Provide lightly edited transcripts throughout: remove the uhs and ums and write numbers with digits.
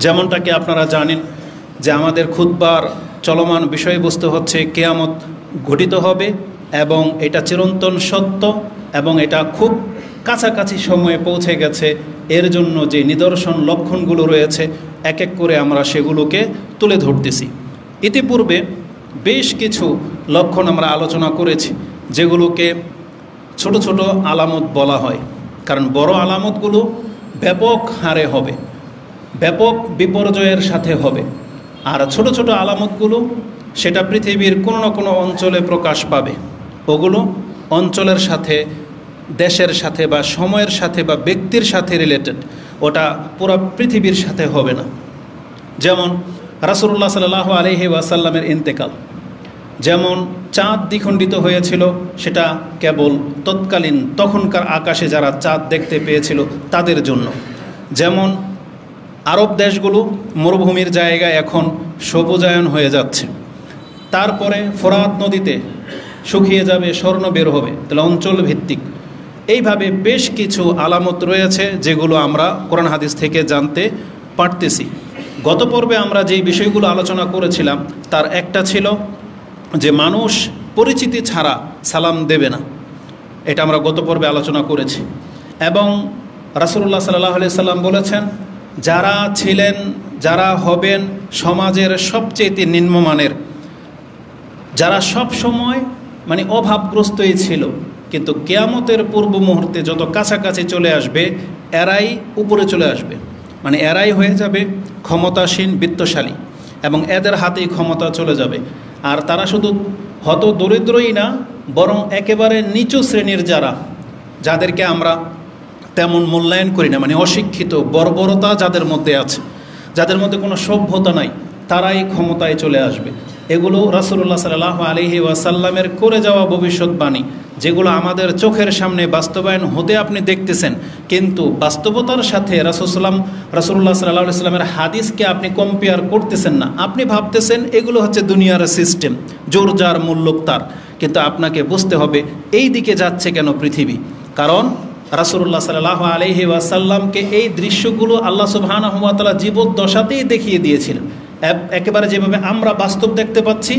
যেমনটাকে আপনারা জানেন যে আমাদের খুতবার চলমান বিষয়বস্তু হচ্ছে কিয়ামত ঘটিত হবে এবং এটা চিরন্তন সত্য এবং এটা খুব কাছাকাছি সময়ে পৌঁছে গেছে। এর জন্য যে নিদর্শন লক্ষণগুলো রয়েছে এক এক করে আমরা সেগুলোকে তুলে ধরতেছি। ইতিপূর্বে বেশ কিছু লক্ষণ আমরা আলোচনা করেছি যেগুলোকে ছোট ছোট আলামত বলা হয়, কারণ বড় আলামতগুলো ব্যাপক হারে হবে, ব্যাপক বিপর্যয়ের সাথে হবে। আর ছোট ছোট আলামতগুলো সেটা পৃথিবীর কোনো না কোনো অঞ্চলে প্রকাশ পাবে। ওগুলো অঞ্চলের সাথে, দেশের সাথে বা সময়ের সাথে বা ব্যক্তির সাথে রিলেটেড, ওটা পুরো পৃথিবীর সাথে হবে না। যেমন রাসূলুল্লাহ সাল্লাল্লাহু আলাইহি ওয়াসাল্লামের ইন্তেকাল, যেমন চাঁদ দ্বিখণ্ডিত হয়েছিল সেটা কেবল তৎকালীন তখনকার আকাশে যারা চাঁদ দেখতে পেয়েছিল তাদের জন্য। যেমন আরব দেশগুলো মরুভূমির জায়গায় এখন সবুজায়ন হয়ে যাচ্ছে। তারপরে ফোরাত নদীতে শুকিয়ে যাবে, স্বর্ণ বের হবে, তাহলে অঞ্চল ভিত্তিক। এইভাবে বেশ কিছু আলামত রয়েছে যেগুলো আমরা কোরআন হাদিস থেকে জানতে পারতেছি। গত পর্বে আমরা যেই বিষয়গুলো আলোচনা করেছিলাম তার একটা ছিল যে মানুষ পরিচিতি ছাড়া সালাম দেবে না, এটা আমরা গত পর্বে আলোচনা করেছি। এবং রাসূলুল্লাহ সাল্লাল্লাহু আলাইহি সাল্লাম বলেছেন যারা ছিলেন, যারা হবেন সমাজের সবচেয়ে নিম্নমানের, যারা সব সময় মানে অভাবগ্রস্তই ছিল, কিন্তু কিয়ামতের পূর্ব মুহূর্তে যত কাছাকাছি চলে আসবে এরাই উপরে চলে আসবে, মানে এরাই হয়ে যাবে ক্ষমতাসীন, বিত্তশালী, এবং এদের হাতেই ক্ষমতা চলে যাবে। আর তারা শুধু হত দরিদ্রই না, বরং একেবারে নিচু শ্রেণীর যাদেরকে আমরা তেমন মূল্যায়ন করি না, মানে অশিক্ষিত, বর্বরতা যাদের মধ্যে আছে, যাদের মধ্যে কোনো সভ্যতা নাই, তারাই ক্ষমতায় চলে আসবে। এগুলো রাসূলুল্লাহ সাল্লাল্লাহু আলাইহি ওয়াসাল্লামের করে যাওয়া ভবিষ্যৎবাণী, যেগুলো আমাদের চোখের সামনে বাস্তবায়ন হতে আপনি দেখতেছেন, কিন্তু বাস্তবতার সাথে রাসূলুল্লাহ সাল্লাল্লাহু আলাইহি ওয়াসাল্লামের হাদিসকে আপনি কম্পেয়ার করতেছেন না। আপনি ভাবতেছেন এগুলো হচ্ছে দুনিয়ার সিস্টেম, জোর যার মূল্য তার, কিন্তু আপনাকে বুঝতে হবে এই দিকে যাচ্ছে কেন পৃথিবী। কারণ রাসূলুল্লাহ সাল্লাল্লাহু আলাইহি ওয়াসাল্লামকে এই দৃশ্যগুলো আল্লাহ সুবহানাহু ওয়া তাআলা জীবদ্দশাতেই দেখিয়ে দিয়েছিলেন। একেবারে যেভাবে আমরা বাস্তব দেখতে পাচ্ছি,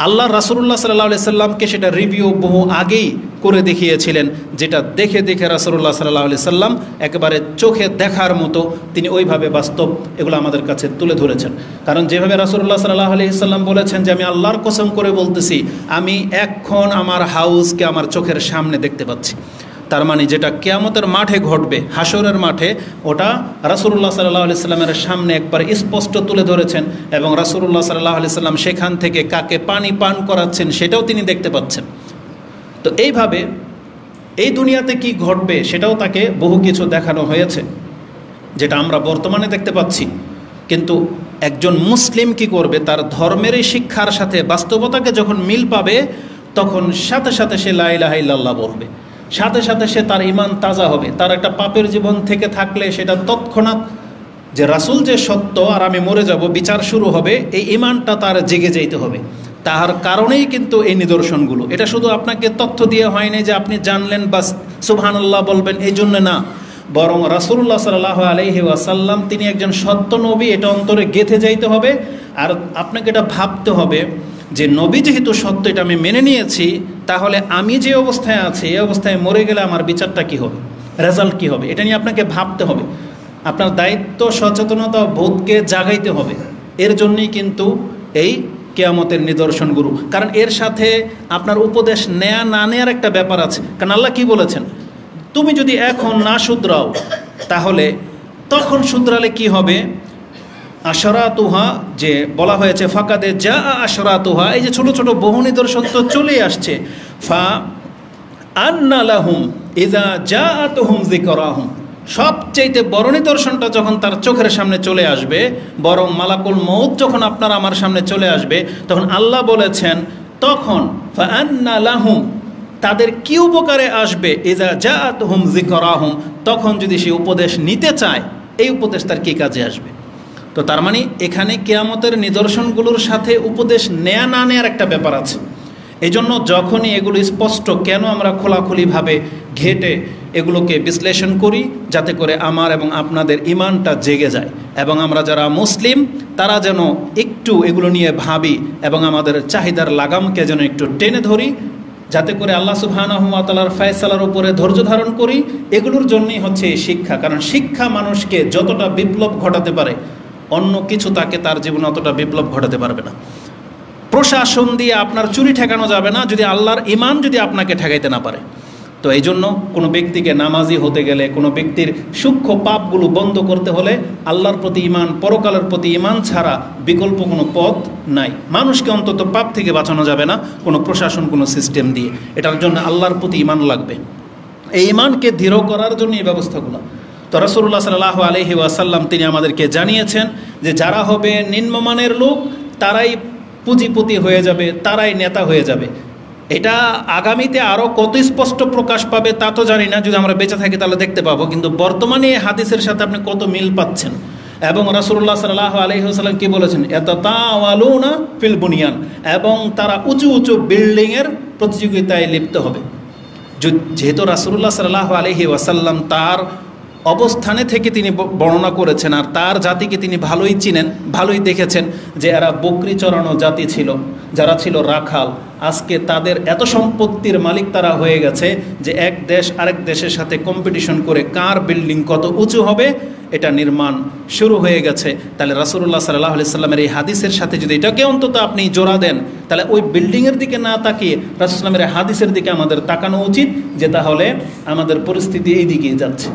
আল্লাহ রাসূলুল্লাহ সাল্লাল্লাহু আলাইহি সাল্লামকে সেটা রিভিউ বহু আগেই করে দেখিয়েছিলেন, যেটা দেখে দেখে রাসূলুল্লাহ সাল্লাল্লাহু আলাইহি সাল্লাম একেবারে চোখে দেখার মতো তিনি ওইভাবে বাস্তব এগুলো আমাদের কাছে তুলে ধরেছেন। কারণ যেভাবে রাসূলুল্লাহ সাল্লাল্লাহু আলাইহি সাল্লাম বলেছেন যে আমি আল্লাহর কসম করে বলতেছি আমি এখন আমার হাউসকে আমার চোখের সামনে দেখতে পাচ্ছি। তার মানে যেটা কিয়ামতের মাঠে ঘটবে, হাসরের মাঠে, ওটা রাসূলুল্লাহ সাল্লাল্লাহু আলাইহি সাল্লামের সামনে একবার স্পষ্ট তুলে ধরেছেন, এবং রাসূলুল্লাহ সাল্লাল্লাহু আলাইহি সাল্লাম সেখান থেকে কাকে পানি পান করাচ্ছেন সেটাও তিনি দেখতে পাচ্ছেন। তো এইভাবে এই দুনিয়াতে কি ঘটবে সেটাও তাকে বহু কিছু দেখানো হয়েছে, যেটা আমরা বর্তমানে দেখতে পাচ্ছি। কিন্তু একজন মুসলিম কি করবে, তার ধর্মের এই শিক্ষার সাথে বাস্তবতাকে যখন মিল পাবে তখন সাথে সাথে সে লা ইলাহা ইল্লাল্লাহ বলবে, সাথে সাথে সে তার ঈমান তাজা হবে। তার একটা পাপের জীবন থেকে থাকলে সেটা তৎক্ষণাৎ যে রাসূল যে সত্য আর আমি মরে যাব, বিচার শুরু হবে, এই ঈমানটা তার জেগে যাইতে হবে। তার কারণেই কিন্তু এই নিদর্শনগুলো, এটা শুধু আপনাকে তথ্য দিয়ে হয়নি যে আপনি জানলেন বাস সুবহানাল্লাহ বলবেন এই জন্য না, বরং রাসূলুল্লাহ সাল্লাল্লাহু আলাইহি ওয়াসাল্লাম তিনি একজন সত্য নবী, এটা অন্তরে গেঁথে যাইতে হবে। আর আপনাকে এটা ভাবতে হবে যে নবী যেহেতু সত্য, এটা আমি মেনে নিয়েছি, তাহলে আমি যে অবস্থায় আছি এই অবস্থায় মরে গেলে আমার বিচারটা কী হবে, রেজাল্ট কী হবে, এটা নিয়ে আপনাকে ভাবতে হবে। আপনার দায়িত্ব, সচেতনতা, বোধকে জাগাইতে হবে। এর জন্যই কিন্তু এই কিয়ামতের নিদর্শনগুলো, কারণ এর সাথে আপনার উপদেশ নেয়া না নেয়ার একটা ব্যাপার আছে। কারণ আল্লাহ কি বলেছেন, তুমি যদি এখন না শুধরাও তাহলে তখন শুধরালে কি হবে। আশরাতুহা যে বলা হয়েছে, ফাকাদে যা আশরাতুহা, এই যে ছোট ছোট বহু নিদর্শন তো চলেই আসছে। ফা আন্না লাহুম ইযা জাআতুহুম যিকরাহুম, সবচেয়ে বড় নিদর্শনটা যখন তার চোখের সামনে চলে আসবে, বরং মালাকুল মউত যখন আপনার আমার সামনে চলে আসবে, তখন আল্লাহ বলেছেন তখন ফা আন্না লাহুম, তাদের কি উপকারে আসবে, ইযা জাআতুহুম যিকরাহুম, তখন যদি সে উপদেশ নিতে চায় এই উপদেশ তার কী কাজে আসবে। তো তার মানে এখানে কিয়ামতের নিদর্শনগুলোর সাথে উপদেশ নেয়া না নেয়ার একটা ব্যাপার আছে। এই জন্য যখনই এগুলো স্পষ্ট, কেন আমরা খোলাখুলিভাবে ঘেটে এগুলোকে বিশ্লেষণ করি, যাতে করে আমার এবং আপনাদের ইমানটা জেগে যায় এবং আমরা যারা মুসলিম তারা যেন একটু এগুলো নিয়ে ভাবি এবং আমাদের চাহিদার লাগামকে যেন একটু টেনে ধরি, যাতে করে আল্লাহ সুবহানাহু ওয়া তাআলার ফয়সালার উপরে ধৈর্য ধারণ করি। এগুলোর জন্যই হচ্ছে এই শিক্ষা, কারণ শিক্ষা মানুষকে যতটা বিপ্লব ঘটাতে পারে অন্য কিছু তাকে তার জীবনে অতটা বিপ্লব ঘটাতে পারবে না। প্রশাসন দিয়ে আপনার চুরি ঠেকানো যাবে না যদি আল্লাহর ঈমান যদি আপনাকে ঠেকাইতে না পারে। তো এই জন্য কোনো ব্যক্তিকে নামাজি হতে গেলে, কোনো ব্যক্তির সূক্ষ্ম পাপগুলো বন্ধ করতে হলে আল্লাহর প্রতি ঈমান, পরকালের প্রতি ঈমান ছাড়া বিকল্প কোনো পথ নাই। মানুষকে অন্তত পাপ থেকে বাঁচানো যাবে না কোনো প্রশাসন, কোনো সিস্টেম দিয়ে। এটার জন্য আল্লাহর প্রতি ঈমান লাগবে। এই ঈমানকে দৃঢ় করার জন্য এই ব্যবস্থাগুলো। তো রাসূলুল্লাহ সাল্লাল্লাহু আলাইহি ওয়াসাল্লাম তিনি আমাদেরকে জানিয়েছেন যে যারা হবে নিম্নমানের লোক তারাই পুঁজিপতি হয়ে যাবে, তারাই নেতা হয়ে যাবে। এটা আগামীতে আরও কত স্পষ্ট প্রকাশ পাবে তা তো জানি না, যদি আমরা বেঁচে থাকি তাহলে দেখতে পাবো। কিন্তু বর্তমানে এই হাদিসের সাথে আপনি কত মিল পাচ্ছেন। এবং রাসূলুল্লাহ সাল্লাল্লাহু আলাইহি ওয়াসাল্লাম কি বলেছেন, ইয়াতাতাওয়ালুনা ফিল বুনিয়ান, এবং তারা উঁচু উঁচু বিল্ডিংয়ের প্রতিযোগিতায় লিপ্ত হবে। যেহেতু রাসূলুল্লাহ সাল্লাল্লাহু আলাইহি ওয়াসাল্লাম তার অবস্থানে থেকে তিনি বর্ণনা করেছেন, আর তার জাতিকে তিনি ভালোই চিনেন, ভালোই দেখেছেন যে এরা বকরি চড়ানো জাতি ছিল, যারা ছিল রাখাল। আজকে তাদের এত সম্পত্তির মালিক তারা হয়ে গেছে যে এক দেশ আরেক দেশের সাথে কম্পিটিশন করে কার বিল্ডিং কত উঁচু হবে এটা নির্মাণ শুরু হয়ে গেছে। তাহলে রাসূলুল্লাহ সাল্লাল্লাহু আলাইহি সাল্লামের এই হাদিসের সাথে যদি এটাকে অন্তত আপনি জোড়া দেন, তাহলে ওই বিল্ডিংয়ের দিকে না তাকিয়ে রাসূল সাল্লামের হাদিসের দিকে আমাদের তাকানো উচিত, যে তাহলে আমাদের পরিস্থিতি এই দিকেই যাচ্ছে।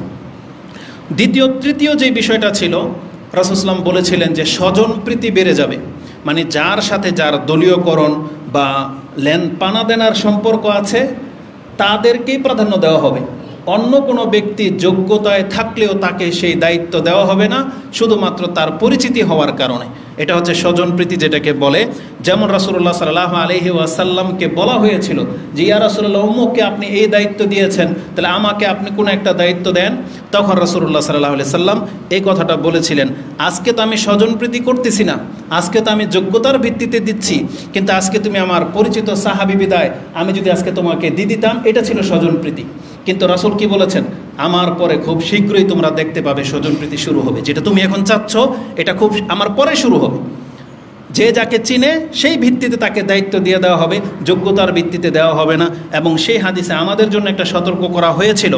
তৃতীয় যে বিষয়টা ছিল, রাসূল সাল্লাম বলেছিলেন যে স্বজন প্রীতি বেড়ে যাবে। মানে যার সাথে যার দলীয়করণ বা পানা দেনার সম্পর্ক আছে তাদেরকেই প্রাধান্য দেওয়া হবে। অন্য কোনো ব্যক্তি যোগ্যতায় থাকলেও তাকে সেই দায়িত্ব দেওয়া হবে না, শুধুমাত্র তার পরিচিতি হওয়ার কারণে। এটা হচ্ছে স্বজনপ্রীতি যেটাকে বলে। যেমন রাসূলুল্লাহ সাল্লাল্লাহু আলাইহি ওয়াসাল্লামকে বলা হয়েছিল যে ইয়া রাসূলুল্লাহ, অমুককে আপনি এই দায়িত্ব দিয়েছেন, তাহলে আমাকে আপনি কোনো একটা দায়িত্ব দেন। তখন রাসূলুল্লাহ সাল্লাল্লাহু আলাইহি সাল্লাম এই কথাটা বলেছিলেন, আজকে তো আমি স্বজনপ্রীতি করতেছি না, আজকে তো আমি যোগ্যতার ভিত্তিতে দিচ্ছি, কিন্তু আজকে তুমি আমার পরিচিত সাহাবী বিদায় আমি যদি আজকে তোমাকে দিয়ে দিতাম, এটা ছিল স্বজনপ্রীতি। কিন্তু রাসূল কি বলেছেন, আমার পরে খুব শীঘ্রই তোমরা দেখতে পাবে স্বজনপ্রীতি শুরু হবে। যেটা তুমি এখন চাচ্ছ এটা খুব আমার পরে শুরু হবে। যে যাকে চিনে সেই ভিত্তিতে তাকে দায়িত্ব দিয়ে দেওয়া হবে, যোগ্যতার ভিত্তিতে দেওয়া হবে না। এবং সেই হাদিসে আমাদের জন্য একটা সতর্ক করা হয়েছিল।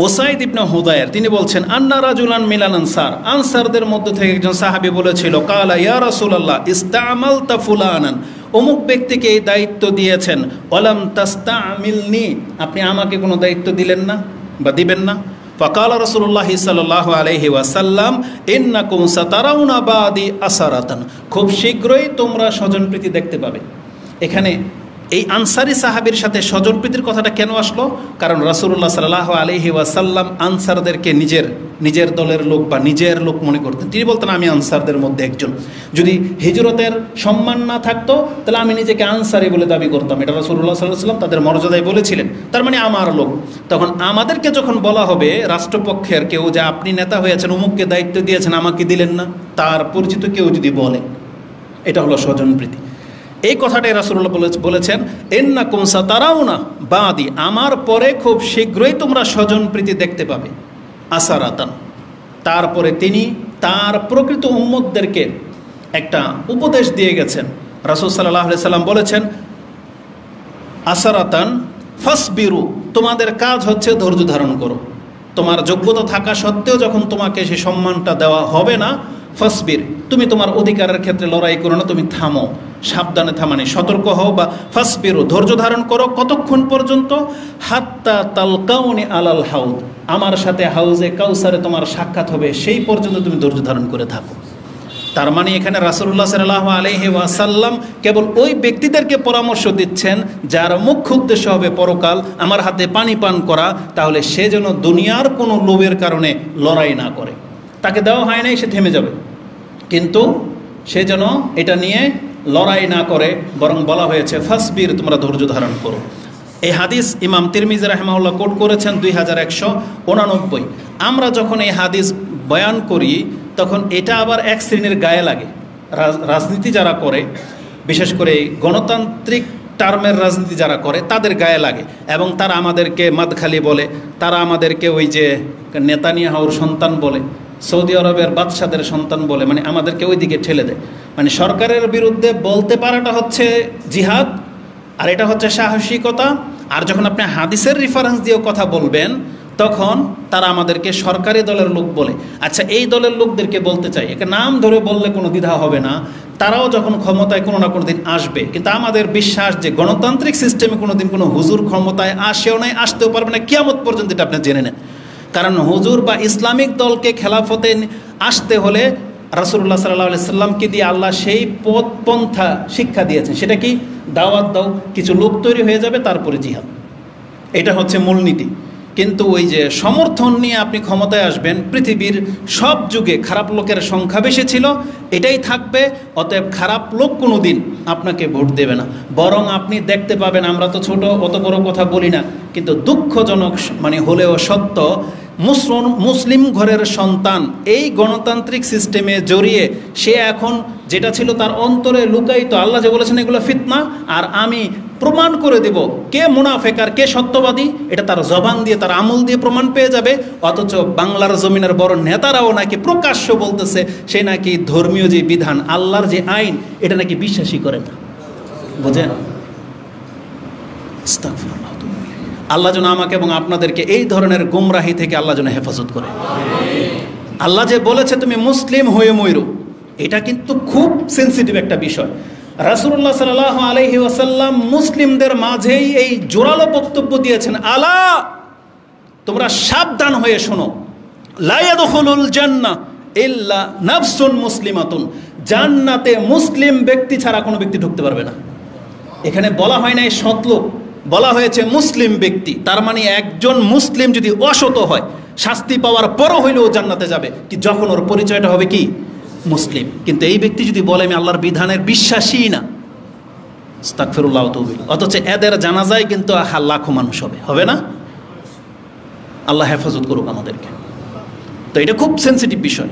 ওসাইদ ইবনে হুদায়ের তিনি বলছেন, আন্না রাজুলান মিনাল আনসার, আনসারদের মধ্য থেকে একজন সাহাবী বলেছিল, কালা ইয়া রাসূলুল্লাহ ইস্তামালতা ফুলানান, অমুক ব্যক্তিকে এই দায়িত্ব দিয়েছেন, ওয়ালাম তাস্তামিলনি, আপনি আমাকে কোনো দায়িত্ব দিলেন না বা দিবেন না। ফাকাল রাসূলুল্লাহ সাল্লাল্লাহু আলাইহি ওয়াসাল্লাম, ইন্নাকুম সাতারাউনা বাদি আসারাতান, খুব শীঘ্রই তোমরা স্বজনপ্রীতি দেখতে পাবে। এখানে এই আনসারি সাহাবীর সাথে স্বজনপ্রীতির কথাটা কেন আসলো? কারণ রাসূলুল্লাহ সাল্লাল্লাহু আলাইহি ওয়াসাল্লাম আনসারদেরকে নিজের দলের লোক বা নিজের লোক মনে করতেন। তিনি বলতেন, আমি আনসারদের মধ্যে একজন। যদি হিজরতের সম্মান না থাকতো তাহলে আমি নিজেকে আনসারি বলে দাবি করতাম। এটা রাসূলুল্লাহ সাল্লাল্লাহু আলাইহি ওয়াসাল্লাম তাদের মর্যাদায় বলেছিলেন, তার মানে আমার লোক। তখন আমাদেরকে যখন বলা হবে রাষ্ট্রপক্ষের কেউ যে আপনি নেতা হয়েছেন, অমুককে দায়িত্ব দিয়েছেন, আমাকে দিলেন না, তার পরিচিত কেউ যদি বলে, এটা হলো স্বজনপ্রীতি। এই কথাটাই রাসূলুল্লাহ বলেছেন, ইন্নাকুম সাতারাউনা বাদি, আমার পরে খুব শীঘ্রই তোমরা স্বজনপ্রীতি দেখতে পাবে, আসারাতান। তারপরে তিনি তার প্রকৃত উম্মতদেরকে একটা উপদেশ দিয়ে গেছেন। রাসূল সাল্লাল্লাহু আলাইহি সাল্লাম বলেছেন, আসারাতান ফাসবিরু, তোমাদের কাজ হচ্ছে ধৈর্য ধারণ করো। তোমার যোগ্যতা থাকা সত্ত্বেও যখন তোমাকে সেই সম্মানটা দেওয়া হবে না, ফাসবির, তুমি তোমার অধিকারের ক্ষেত্রে লড়াই করো না, তুমি থামো, সাবধানে থামানি, সতর্ক হও। বা ফাসবিরু, ধৈর্য ধারণ করো কতক্ষণ পর্যন্ত, হাত্তা তালকাউনি আলাল হাউদ, আমার সাথে হাউজে কাউসারে তোমার সাক্ষাৎ হবে, সেই পর্যন্ত তুমি ধৈর্য ধারণ করে থাকো। তার মানে এখানে রাসূলুল্লাহ সাল্লাল্লাহু আলাইহি ওয়াসাল্লাম কেবল ওই ব্যক্তিদেরকে পরামর্শ দিচ্ছেন যার মুখ্য উদ্দেশ্য হবে পরকাল, আমার হাতে পানি পান করা, তাহলে সে যেন দুনিয়ার কোনো লোভের কারণে লড়াই না করে। তাকে দেওয়া হয় নাই, সে থেমে যাবে, কিন্তু সে যেন এটা নিয়ে লড়াই না করে, বরং বলা হয়েছে ফাসবির, তোমরা ধৈর্য ধারণ করো। এই হাদিস ইমাম তিরমিজি রাহিমাহুল্লাহ কোট করেছেন 2189। আমরা যখন এই হাদিস বয়ান করি তখন এটা আবার এক শ্রেণীর গায়ে লাগে। রাজনীতি যারা করে, বিশেষ করে গণতান্ত্রিক টার্মের রাজনীতি যারা করে তাদের গায়ে লাগে এবং তারা আমাদেরকে মাদখালি বলে, তারা আমাদেরকে ওই যে নেতানিয়াহুর সন্তান বলে, সৌদি আরবের বাদশাদের সন্তান বলে, মানে আমাদেরকে ওই দিকে ঠেলে দেয়। মানে সরকারের বিরুদ্ধে বলতে পারাটা হচ্ছে জিহাদ, আর এটা হচ্ছে সাহসিকতা। আর যখন আপনি হাদিসের রেফারেন্স দিয়ে কথা বলবেন তখন তারা আমাদেরকে সরকারি দলের লোক বলে। আচ্ছা, এই দলের লোকদেরকে বলতে চাই, একে নাম ধরে বললে কোনো দ্বিধা হবে না, তারাও যখন ক্ষমতায় কোনো না কোনো দিন আসবে। কিন্তু আমাদের বিশ্বাস যে গণতান্ত্রিক সিস্টেমে কোনো দিন কোনো হুজুর ক্ষমতায় আসেও নাই, আসতেও পারবে না কিয়ামত পর্যন্ত, এটা আপনি জেনে নেন। কারণ হুজুর বা ইসলামিক দলকে খেলাফতে আসতে হলে রাসূলুল্লাহ সাল্লাল্লাহু আলাইহি সাল্লামকে দিয়ে আল্লাহ সেই পথ পন্থা শিক্ষা দিয়েছেন। সেটা কি? দাওয়াত দাও, কিছু লোক তৈরি হয়ে যাবে, তারপরে জিহাদ। এটা হচ্ছে মূলনীতি। কিন্তু ওই যে সমর্থন নিয়ে আপনি ক্ষমতায় আসবেন, পৃথিবীর সব যুগে খারাপ লোকের সংখ্যা বেশি ছিল, এটাই থাকবে। অতএব খারাপ লোক কোনো দিন আপনাকে ভোট দেবে না, বরং আপনি দেখতে পাবেন, আমরা তো ছোট অত বড় কথা বলি না, কিন্তু দুঃখজনক মানে হলেও সত্য, মুসলিম ঘরের সন্তান এই গণতান্ত্রিক সিস্টেমে জড়িয়ে সে এখন যেটা ছিল তার অন্তরে লুকায়িত, আল্লাহ যে বলেছেন এগুলো ফিতনা, আর আমি প্রমাণ করে দেব কে মুনাফেক আর কে সত্যবাদী, এটা তার জবান দিয়ে তার আমল দিয়ে প্রমাণ পেয়ে যাবে। অথচ বাংলার জমিনের বড় নেতারাও নাকি প্রকাশ্য বলতেছে সে নাকি ধর্মীয় যে বিধান, আল্লাহর যে আইন, এটা নাকি বিশ্বাসই করে না। বুঝেন? আল্লাহ যেন আমাকে এবং আপনাদেরকে এই ধরনের গুমরাহি থেকে আল্লাহ যেন হেফাজত করে। আল্লাহ যে বলেছে তুমি মুসলিম হয়ে ময়ূর, এটা কিন্তু খুব সেন্সিটিভ একটা বিষয়। রাসূলুল্লাহ সাল্লাল্লাহু আলাইহি ওয়াসাল্লাম মুসলিমদের মাঝেই এই জোরালো বক্তব্য দিয়েছেন, আলা তোমরা সাবধান হয়ে শোনো, লা ইয়াদখুলুল জান্নাহ ইল্লা নাফসুন মুসলিমাতুন, জান্নাতে মুসলিম ব্যক্তি ছাড়া কোনো ব্যক্তি ঢুকতে পারবে না। এখানে বলা হয় না এই সৎলোক, বলা হয়েছে মুসলিম ব্যক্তি। তার মানে একজন মুসলিম যদি অসৎ হয়, শাস্তি পাওয়ার পরও হইলেও জান্নাতে যাবে, কি যখন ওর পরিচয়টা হবে কি মুসলিম। কিন্তু এই ব্যক্তি যদি বলে আমি আল্লাহর বিধানের বিশ্বাসী না, আস্তাগফিরুল্লাহ ওয়া আতুবু ইলাইহি, অথচ এদের জানাজায় কিন্তু লাখো মানুষ হবে না। আল্লাহ হেফাজত করুক আমাদেরকে। তো এটা খুব সেন্সিটিভ বিষয়।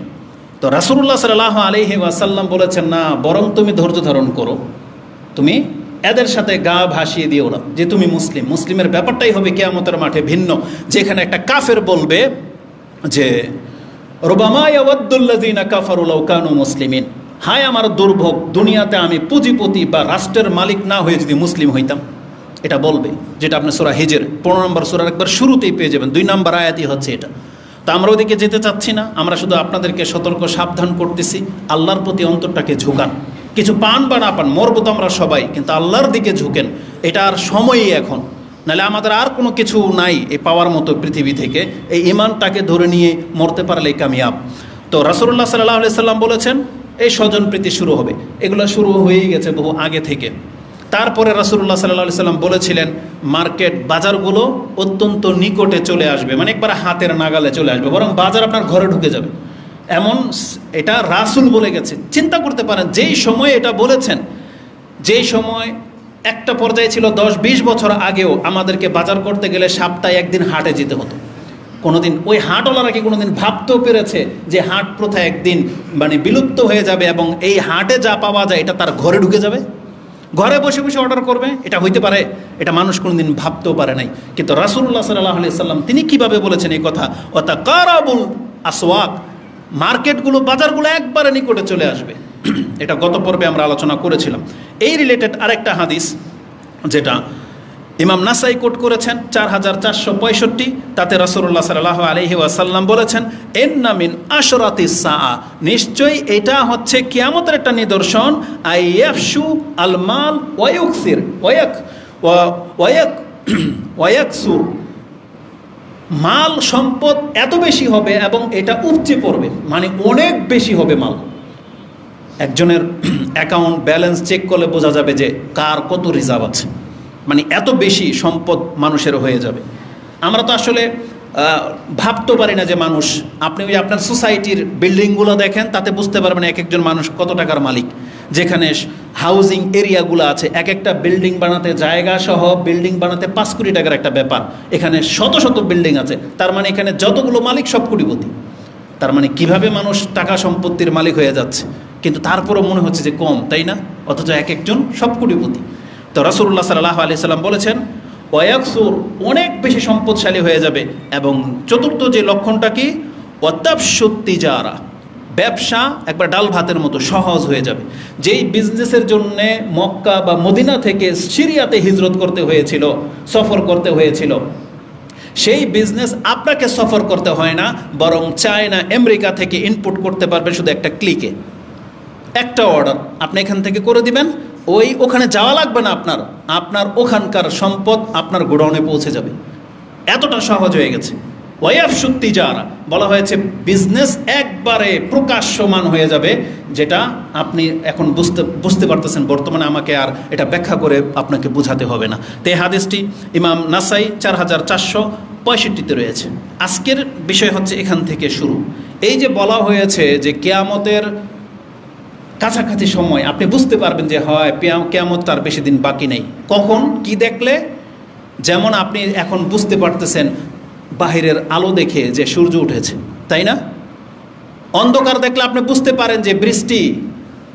তো রাসূলুল্লাহ সাল্লাল্লাহু আলাইহি ওয়াসাল্লাম বলেছেন, না বরং তুমি ধৈর্য ধারণ করো, তুমি এদের সাথে গা ভাসিয়ে দিও না যে তুমি মুসলিম। মুসলিমের ব্যাপারটাই হবে কিয়ামতের মাঠে ভিন্ন, যেখানে একটা কাফের বলবে যে রুবামা ইয়াওয়াদ্দুল্লাযিনা কাফারু লাউ কানু মুসলিমিন, হায় আমার দুর্ভোগ, দুনিয়াতে আমি পুঁজিপতি বা রাষ্ট্রের মালিক না হয়ে যদি মুসলিম হইতাম। এটা বলবে, যেটা আপনি সূরা হিজর 15 নম্বর সূরার একবার শুরুতেই পেয়ে যাবেন, 2 নম্বর আয়াতই হচ্ছে এটা। তো আমরা ওদিকে যেতে চাচ্ছি না, আমরা শুধু আপনাদেরকে সতর্ক সাবধান করতেছি, আল্লাহর প্রতি অন্তরটাকে ঝুঁকান। কিছু পান বা না পান, মরবো তো আমরা সবাই, কিন্তু আল্লাহর দিকে ঝুঁকেন। এটা আর সময়ই এখন, নাহলে আমাদের আর কোনো কিছু নাই এই পাওয়ার মতো পৃথিবী থেকে। এই ঈমানটাকে ধরে নিয়ে মরতে পারলেই কামিয়াব। তো রাসূলুল্লাহ সাল্লাল্লাহু আলাইহি সাল্লাম বলেছেন এই স্বজনপ্রীতি শুরু হবে, এগুলো শুরু হয়েই গেছে বহু আগে থেকে। তারপরে রাসূলুল্লাহ সাল্লাল্লাহু আলাইহি সাল্লাম বলেছিলেন মার্কেট বাজারগুলো অত্যন্ত নিকটে চলে আসবে, মানে একবার হাতের নাগালে চলে আসবে, বরং বাজার আপনার ঘরে ঢুকে যাবে। এমন এটা রাসূল বলে গেছে। চিন্তা করতে পারেন, যেই সময় এটা বলেছেন, যেই সময় একটা পর্যায়ে ছিল 10-20 বছর আগেও আমাদেরকে বাজার করতে গেলে সপ্তাহে একদিন হাটে যেতে হতো। কোনোদিন ওই হাটওয়ালারা কি কোনোদিন ভাবতেও পেরেছে যে হাট প্রথা একদিন মানে বিলুপ্ত হয়ে যাবে এবং এই হাটে যা পাওয়া যায় এটা তার ঘরে ঢুকে যাবে, ঘরে বসে বসে অর্ডার করবে? এটা হইতে পারে? এটা মানুষ কোনোদিন ভাবতেও পারে নাই। কিন্তু রাসূলুল্লাহ সাল্লাল্লাহু আলাইহি সাল্লাম তিনি কিভাবে বলেছেন এই কথা, ওয়াতাকারাবুল আসওয়াক, মার্কেটগুলো বাজারগুলো একবারে নিকটে চলে আসবে। এটা গত পর্বে আমরা আলোচনা করেছিলাম। এই রিলেটেড আরেকটা হাদিস যেটা ইমাম নাসাই কোট করেছেন 4465, তাতে রাসূলুল্লাহ সাল্লাল্লাহু আলাইহি ওয়াসাল্লাম বলেছেন ইন্না মিন আশরাতিস সাআ, নিশ্চয়ই এটা হচ্ছে কিয়ামতের একটা নিদর্শন, আইয়াফশু আল মাল ওয়া ইউকসির ওয়ায়াকসুর, মাল সম্পদ এত বেশি হবে এবং এটা উপচে পড়বে, মানে অনেক বেশি হবে মাল। একজনের অ্যাকাউন্ট ব্যালেন্স চেক করলে বোঝা যাবে যে কার কত রিজার্ভ আছে, মানে এত বেশি সম্পদ মানুষের হয়ে যাবে। আমরা তো আসলে ভাবতে পারি না যে মানুষ, আপনি ওই আপনার সোসাইটির বিল্ডিংগুলো দেখেন, তাতে বুঝতে পারবেন এক একজন মানুষ কত টাকার মালিক। যেখানে হাউজিং এরিয়াগুলো আছে, এক একটা বিল্ডিং বানাতে জায়গা সহ বিল্ডিং বানাতে 5 কোটি টাকার একটা ব্যাপার। এখানে শত শত বিল্ডিং আছে, তার মানে এখানে যতগুলো মালিক সব কোটিপতি। তার মানে কিভাবে মানুষ টাকা সম্পত্তির মালিক হয়ে যাচ্ছে, কিন্তু তারপরও মনে হচ্ছে যে কম, তাই না? অথচ এক একজন সব কোটিপতি। তো রাসূলুল্লাহ সাল্লাল্লাহু আলাইহি সাল্লাম বলেছেন ওয়াকসুর, অনেক বেশি সম্পদশালী হয়ে যাবে। এবং চতুর্থ যে লক্ষণটা কি, ওয়াতাফশুত তিজারা, ব্যবসা একবার ডাল ভাতের মতো সহজ হয়ে যাবে। যেই বিজনেসের জন্যে মক্কা বা মদিনা থেকে সিরিয়াতে হিজরত করতে হয়েছিল, সফর করতে হয়েছিল, সেই বিজনেস আপনাকে সফর করতে হয় না, বরং চায়না আমেরিকা থেকে ইনপুট করতে পারবেন শুধু একটা ক্লিকে। একটা অর্ডার আপনি এখান থেকে করে দিবেন, ওখানে যাওয়া লাগবে না আপনার, আপনার ওখানকার সম্পদ আপনার গোডাউনে পৌঁছে যাবে। এতটা সহজ হয়ে গেছে। ওয়াফশুত তিজারা বলা হয়েছে বিজনেস একবারে প্রকাশ্যমান হয়ে যাবে, যেটা আপনি এখন বুঝতে পারতেছেন বর্তমানে, আমাকে আর এটা ব্যাখ্যা করে আপনাকে বোঝাতে হবে না। তো এই হাদিসটি ইমাম নাসাই 4465-তে রয়েছে। আজকের বিষয় হচ্ছে এখান থেকে শুরু। এই যে বলা হয়েছে যে কিয়ামতের কাছাকাছি সময় আপনি বুঝতে পারবেন যে হয় কিয়ামত তার বেশি দিন বাকি নেই। কখন কি দেখলে? যেমন আপনি এখন বুঝতে পারতেছেন বাহিরের আলো দেখে যে সূর্য উঠেছে, তাই না? অন্ধকার দেখলে আপনি বুঝতে পারেন যে বৃষ্টি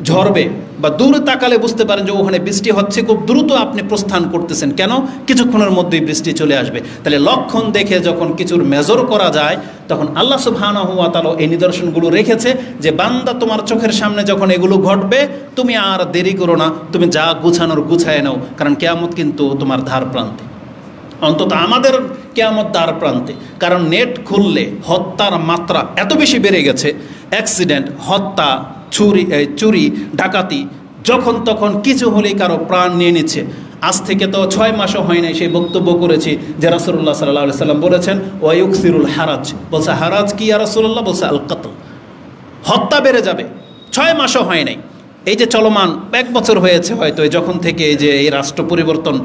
ঝরবে, বা দূরে তাকালে বুঝতে পারেন যে ওখানে বৃষ্টি হচ্ছে, খুব দ্রুত আপনি প্রস্থান করতেছেন। কেন? কিছুক্ষণের মধ্যেই বৃষ্টি চলে আসবে। তাহলে লক্ষণ দেখে যখন কিছুর মেজর করা যায়, তখন আল্লাহ সুবহানাহু ওয়া তাআলা এই নিদর্শনগুলো রেখেছে যে বান্দা তোমার চোখের সামনে যখন এগুলো ঘটবে, তুমি আর দেরি করো না, তুমি যা গুছানোর গুছায় নাও, কারণ কিয়ামত কিন্তু তোমার ধার প্রান্তে। অন্তত আমাদের কিয়ামত দ্বার প্রান্তে। কারণ নেট খুললে হত্যার মাত্রা এত বেশি বেড়ে গেছে, অ্যাক্সিডেন্ট, হত্যা, চুরি ডাকাতি, যখন তখন কিছু হলেই কারো প্রাণ নিয়ে নিচ্ছে। আজ থেকে তো 6 মাসও হয় নাই সেই বক্তব্য করেছি যে রাসূলুল্লাহ সাল্লাল্লাহু আলাইহি সাল্লাম বলেছেন ওয়ায়ুকসিরুল হারাজ। বলছে হারাজ কি ইয়া রাসূলুল্লাহ? বলছে আল কতল, হত্যা বেড়ে যাবে। 6 মাসও হয় নাই, এই যে চলমান 1 বছর হয়েছে হয়তো যখন থেকে এই যে এই রাষ্ট্র পরিবর্তন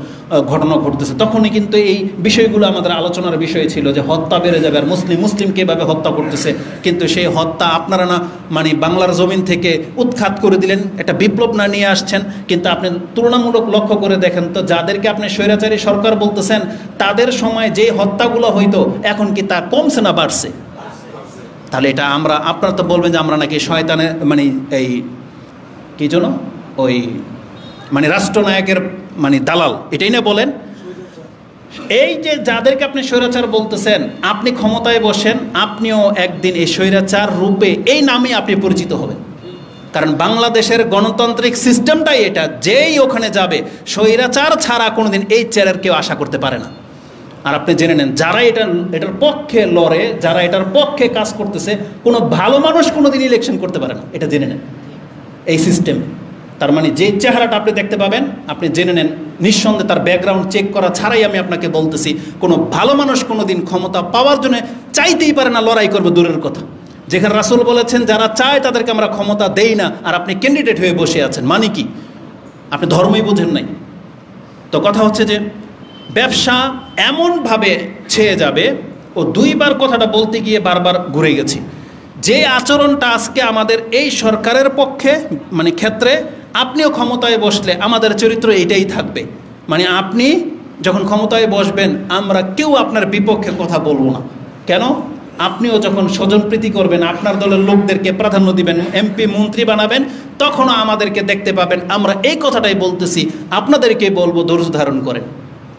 ঘটনা ঘটতেছে, তখনই কিন্তু এই বিষয়গুলো আমাদের আলোচনার বিষয় ছিল যে হত্যা বেড়ে যাবে, আর মুসলিমকে এভাবে হত্যা করতেছে। কিন্তু সেই হত্যা আপনারা না মানে বাংলার জমিন থেকে উৎখাত করে দিলেন, একটা বিপ্লব না নিয়ে আসছেন। কিন্তু আপনি তুলনামূলক লক্ষ্য করে দেখেন তো, যাদেরকে আপনি স্বৈরাচারী সরকার বলতেছেন, তাদের সময় যে হত্যাগুলো হইতো এখন কি তা কমছে না বাড়ছে? তাহলে এটা আপনারা তো বলবেন যে আমরা নাকি শয়তানের মানে এই কি জন্য ওই মানে রাষ্ট্রনায়কের মানে দালাল, এটাই না বলেন? এই যে যাদেরকে আপনি স্বৈরাচার বলতেছেন, আপনি ক্ষমতায় বসেন, আপনিও একদিন এই স্বৈরাচার রূপে এই নামে আপনি পরিচিত হবেন। কারণ বাংলাদেশের গণতান্ত্রিক সিস্টেমটাই এটা, যেই ওখানে যাবে স্বৈরাচার ছাড়া কোনোদিন এই চেয়ারের কেউ আশা করতে পারে না। আর আপনি জেনে নেন, যারা এটার পক্ষে লড়ে, যারা এটার পক্ষে কাজ করতেছে, কোনো ভালো মানুষ কোনোদিন ইলেকশন করতে পারে না, এটা জেনে নেন এই সিস্টেমে। তার মানে যে চেহারাটা আপনি দেখতে পাবেন, আপনি জেনে নেন নিঃসন্দেহে তার ব্যাকগ্রাউন্ড চেক করা ছাড়াই আমি আপনাকে বলতেছি, কোনো ভালো মানুষ কোনো দিন ক্ষমতা পাওয়ার জন্য চাইতেই পারে না, লড়াই করবে দূরের কথা। যেখানে রাসূল বলেছেন যারা চায় তাদেরকে আমরা ক্ষমতা দেই না, আর আপনি ক্যান্ডিডেট হয়ে বসে আছেন, মানে কি? আপনি ধর্মই বোঝেন নাই। তো কথা হচ্ছে যে ব্যবসা এমনভাবে ছেয়ে যাবে, ও 2 বার কথাটা বলতে গিয়ে বারবার ঘুরে গেছি, যে আচরণটা আজকে আমাদের এই সরকারের পক্ষে মানে ক্ষেত্রে, আপনিও ক্ষমতায় বসলে আমাদের চরিত্র এইটাই থাকবে। মানে আপনি যখন ক্ষমতায় বসবেন, আমরা কেউ আপনার বিপক্ষে কথা বলবো না। কেন? আপনিও যখন স্বজনপ্রীতি করবেন, আপনার দলের লোকদেরকে প্রাধান্য দিবেন, এমপি মন্ত্রী বানাবেন, তখনও আমাদেরকে দেখতে পাবেন আমরা এই কথাটাই বলতেছি। আপনাদেরকে বলবো ধৈর্য ধারণ করেন,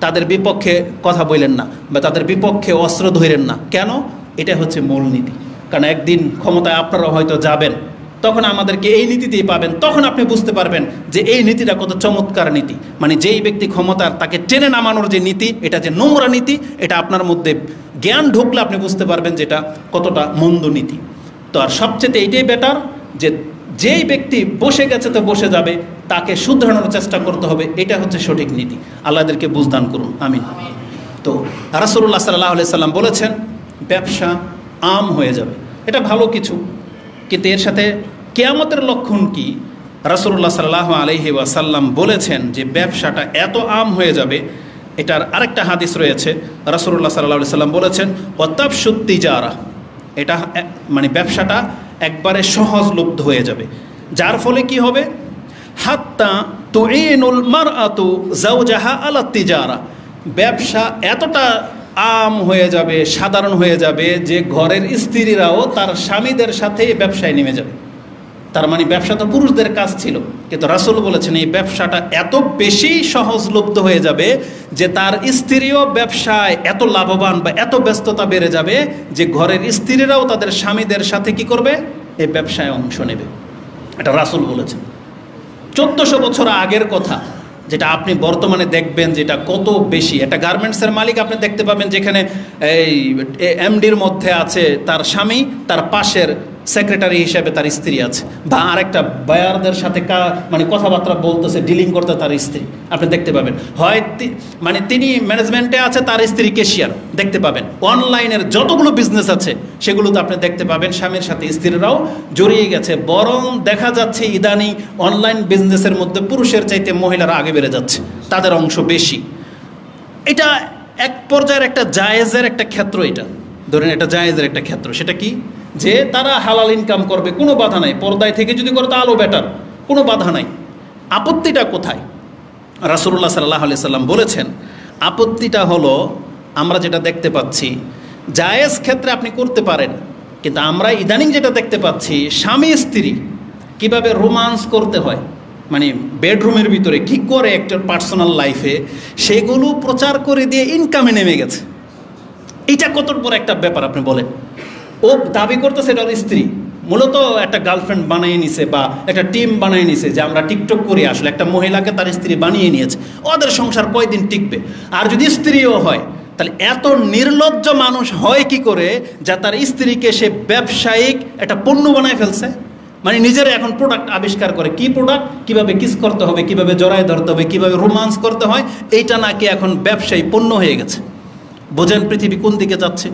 তাদের বিপক্ষে কথা বললেন না, বা তাদের বিপক্ষে অস্ত্র ধরেন না। কেন? এটা হচ্ছে মূলনীতি। কারণ একদিন ক্ষমতায় আপনারা হয়তো যাবেন, তখন আমাদেরকে এই নীতিতেই পাবেন। তখন আপনি বুঝতে পারবেন যে এই নীতিটা কত চমৎকার নীতি। মানে যেই ব্যক্তি ক্ষমতার, তাকে টেনে নামানোর যে নীতি, এটা যে নোংরা নীতি, এটা আপনার মধ্যে জ্ঞান ঢুকলে আপনি বুঝতে পারবেন যেটা কতটা মন্দ নীতি। তো আর সবচেয়ে এইটাই বেটার যে যেই ব্যক্তি বসে গেছে তো বসে যাবে, তাকে শুধরানোর চেষ্টা করতে হবে, এটা হচ্ছে সঠিক নীতি। আল্লাহদেরকে বুঝদান করুন, আমিন। তো রাসূলুল্লাহ সাল্লাল্লাহু আলাইহি সাল্লাম বলেছেন ব্যবসা আম হয়ে যাবে, এটা ভালো কিছু। কিন্তু এর সাথে কিয়ামতের লক্ষণ কি? রাসূলুল্লাহ সাল্লাল্লাহু আলাইহি ওয়াসাল্লাম বলেছেন যে ব্যবসাটা এত আম হয়ে যাবে। এটার আরেকটা হাদিস রয়েছে, রাসূলুল্লাহ সাল্লাল্লাহু আলাইহি সাল্লাম বলেছেন ওয়াতাফশুত তিজারা, এটা মানে ব্যবসাটা একবারে সহজলভ্য হয়ে যাবে। যার ফলে কি হবে? হাত্তা তুইনুল মারআতু যাওজাহা আলা তিজারা, ব্যবসা এতটা আম হয়ে যাবে, সাধারণ হয়ে যাবে যে ঘরের স্ত্রীরাও তার স্বামীদের সাথে ব্যবসায় নেমে যাবে। তার মানে ব্যবসা তো পুরুষদের কাজ ছিল, কিন্তু রাসূল বলেছেন এই ব্যবসাটা এত বেশি সহজলভ্য হয়ে যাবে যে তার স্ত্রীও ব্যবসায় এত লাভবান বা এত ব্যস্ততা বেড়ে যাবে যে ঘরের স্ত্রীরাও তাদের স্বামীদের সাথে কি করবে, এই ব্যবসায় অংশ নেবে। এটা রাসূল বলেছেন। 1400 বছর আগের কথা, যেটা আপনি বর্তমানে দেখবেন যেটা কত বেশি। একটা গার্মেন্টসের মালিক আপনি দেখতে পাবেন যেখানে এই এমডির মধ্যে আছে তার স্বামী, তার পাশের সেক্রেটারি হিসেবে তার স্ত্রী আছে, বা আরেকটা বায়ারদের সাথে মানে কথাবার্তা বলতেছে, ডিলিং করতে তার স্ত্রী আপনি দেখতে পাবেন। হয় মানে তিনি ম্যানেজমেন্টে আছে, তার স্ত্রী ক্যাশিয়ার দেখতে পাবেন। অনলাইনের যতগুলো বিজনেস আছে সেগুলোতে আপনি দেখতে পাবেন স্বামীর সাথে স্ত্রীরাও জড়িয়ে গেছে। বরং দেখা যাচ্ছে ইদানিং অনলাইন বিজনেসের মধ্যে পুরুষের চাইতে মহিলারা আগে বেড়ে যাচ্ছে, তাদের অংশ বেশি। এটা এক পর্যায়ের একটা জায়েজের একটা ক্ষেত্র, এটা ধরেন এটা জায়েজের একটা ক্ষেত্র। সেটা কি, যে তারা হালাল ইনকাম করবে, কোনো বাধা নাই। পর্দায় থেকে যদি করে তা আলো বেটার, কোনো বাধা নাই। আপত্তিটা কোথায়? রাসূলুল্লাহ সাল্লাল্লাহু আলাইহি সাল্লাম বলেছেন আপত্তিটা হলো আমরা যেটা দেখতে পাচ্ছি, জায়েজ ক্ষেত্রে আপনি করতে পারেন, কিন্তু আমরা ইদানিং যেটা দেখতে পাচ্ছি স্বামী স্ত্রী কিভাবে রোমান্স করতে হয়, মানে বেডরুমের ভিতরে কি করে একটা পার্সোনাল লাইফে, সেগুলো প্রচার করে দিয়ে ইনকামে নেমে গেছে। এটা কত বড় একটা ব্যাপার আপনি বলেন। ও দাবি করতেছে এটা স্ত্রী, মূলত একটা গার্লফ্রেন্ড বানিয়ে নিছে বা একটা টিম বানিয়ে নিছে যে আমরা টিকটক করি। আসলে একটা মহিলাকে তার স্ত্রী বানিয়ে নিয়েছে, ওদের সংসার কয়দিন টিকবে? আর যদি স্ত্রীও হয়, তাহলে এত নির্লজ্জ মানুষ হয় কি করে যা তার স্ত্রীকে সে ব্যবসায়িক একটা পণ্য বানায় ফেলছে? মানে নিজের এখন প্রোডাক্ট আবিষ্কার করে, কি প্রোডাক্ট, কিভাবে কিস করতে হবে, কিভাবে জড়ায় ধরতে হবে, কিভাবে রোমান্স করতে হয়, এইটা নাকি এখন ব্যবসায়ী পণ্য হয়ে গেছে। বোঝেন পৃথিবী কোন দিকে যাচ্ছে।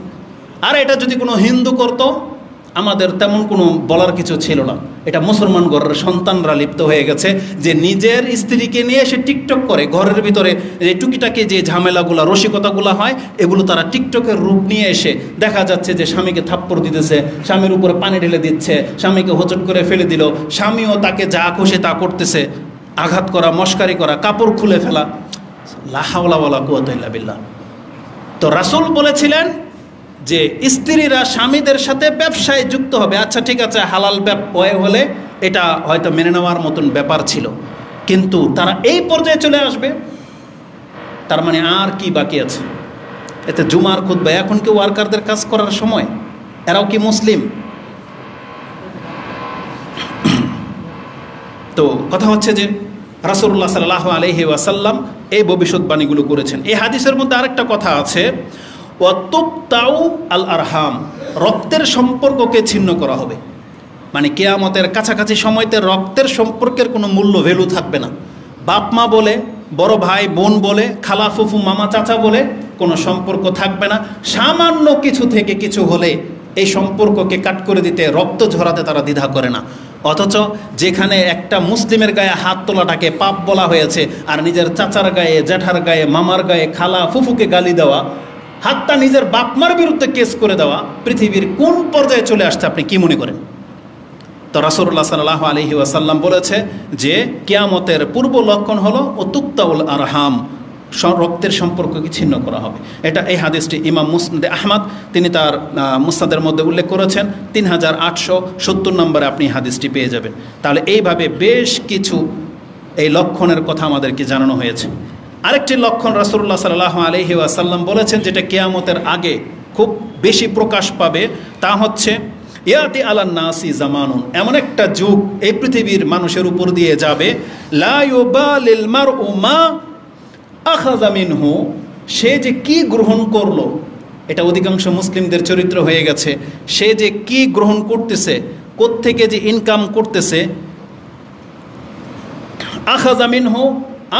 আর এটা যদি কোনো হিন্দু করতো আমাদের তেমন কোনো বলার কিছু ছিল না। এটা মুসলমান ঘরের সন্তানরা লিপ্ত হয়ে গেছে, যে নিজের স্ত্রীকে নিয়ে এসে টিকটক করে। ঘরের ভিতরে যে টুকিটাকি যে ঝামেলাগুলো, রসিকতাগুলো হয়, এগুলো তারা টিকটকের রূপ নিয়ে এসে দেখা যাচ্ছে যে স্বামীকে থাপ্পড় দিতেছে, স্বামীর উপরে পানি ঢেলে দিচ্ছে, স্বামীকে হোঁচট করে ফেলে দিল, স্বামীও তাকে যা খুশি তা করতেছে, আঘাত করা, মস্কারি করা, কাপড় খুলে ফেলা। লা হাওলা ওয়ালা কুওয়াতা ইল্লা বিল্লাহ। তো রাসূল বলেছিলেন যে স্ত্রীরা স্বামীদের সাথে ব্যবসায় যুক্ত হবে। আচ্ছা ঠিক আছে, হালাল ব্যবসায় হলে এটা হয়তো মেনে নেওয়ার মতন ব্যাপার ছিল, কিন্তু তারা এই পর্যায়ে চলে আসবে, তার মানে আর কি বাকি আছে? এতে জুমার খুতবা, এখন কি ওয়ার্কারদের কাজ করার সময়? এরাও কি মুসলিম? তো কথা হচ্ছে যে রাসূলুল্লাহ সাল্লাল্লাহু আলাইহি ওয়াসাল্লাম এই ভবিষ্যৎবাণীগুলো করেছেন। এই হাদিসের মধ্যে আরেকটা কথা আছে, ওয়াতুকতাউ আল আরহাম, রক্তের সম্পর্ককে ছিন্ন করা হবে। মানে কিয়ামতের কাছাকাছি সময়তে রক্তের সম্পর্কের কোনো মূল্য, ভ্যালু থাকবে না। বাপ মা বলে, বড় ভাই বোন বলে, খালা ফুফু মামা চাচা বলে কোনো সম্পর্ক থাকবে না। সামান্য কিছু থেকে কিছু হলে এই সম্পর্ককে কাট করে দিতে, রক্ত ঝরাতে তারা দ্বিধা করে না। অথচ যেখানে একটা মুসলিমের গায়ে হাত তোলাটাকে পাপ বলা হয়েছে, আর নিজের চাচার গায়ে, জ্যাঠার গায়ে, মামার গায়ে, খালা ফুফুকে গালি দেওয়া, হাতটা নিজের বাপমার বিরুদ্ধে কেস করে দেওয়া, পৃথিবীর কোন পর্যায়ে চলে আসছে আপনি কি মনে করেন? তো রাসূলুল্লাহ সাল্লাল্লাহু আলাইহি ওয়াসাল্লাম বলেছে যে কিয়ামতের পূর্ব লক্ষণ হলো ওতুক্তাউল আরহাম, রক্তের সম্পর্ককে ছিন্ন করা হবে। এটা এই হাদিসটি ইমাম মুসনাদে আহমদ তিনি তার মুসনাদের মধ্যে উল্লেখ করেছেন। 3870 নম্বরে আপনি হাদিসটি পেয়ে যাবেন। তাহলে এইভাবে বেশ কিছু এই লক্ষণের কথা আমাদেরকে জানানো হয়েছে। আরেকটি লক্ষণ রাসূলুল্লাহ সাল্লাল্লাহু আলাইহি ওয়াসাল্লাম বলেছেন, যেটা কিয়ামতের আগে খুব বেশি প্রকাশ পাবে, তা হচ্ছে ইয়াতি আলান নাসি জামানুন, এমন একটা যুগ এই পৃথিবীর মানুষের উপর দিয়ে যাবে, লা ইউবালিল মারউ মা আখাযা মিনহু, সে যে কি গ্রহণ করলো, এটা অধিকাংশ মুসলিমদের চরিত্র হয়ে গেছে। সে যে কি গ্রহণ করতেছে, কোত্থেকে যে ইনকাম করতেছে, আখাযা মিনহু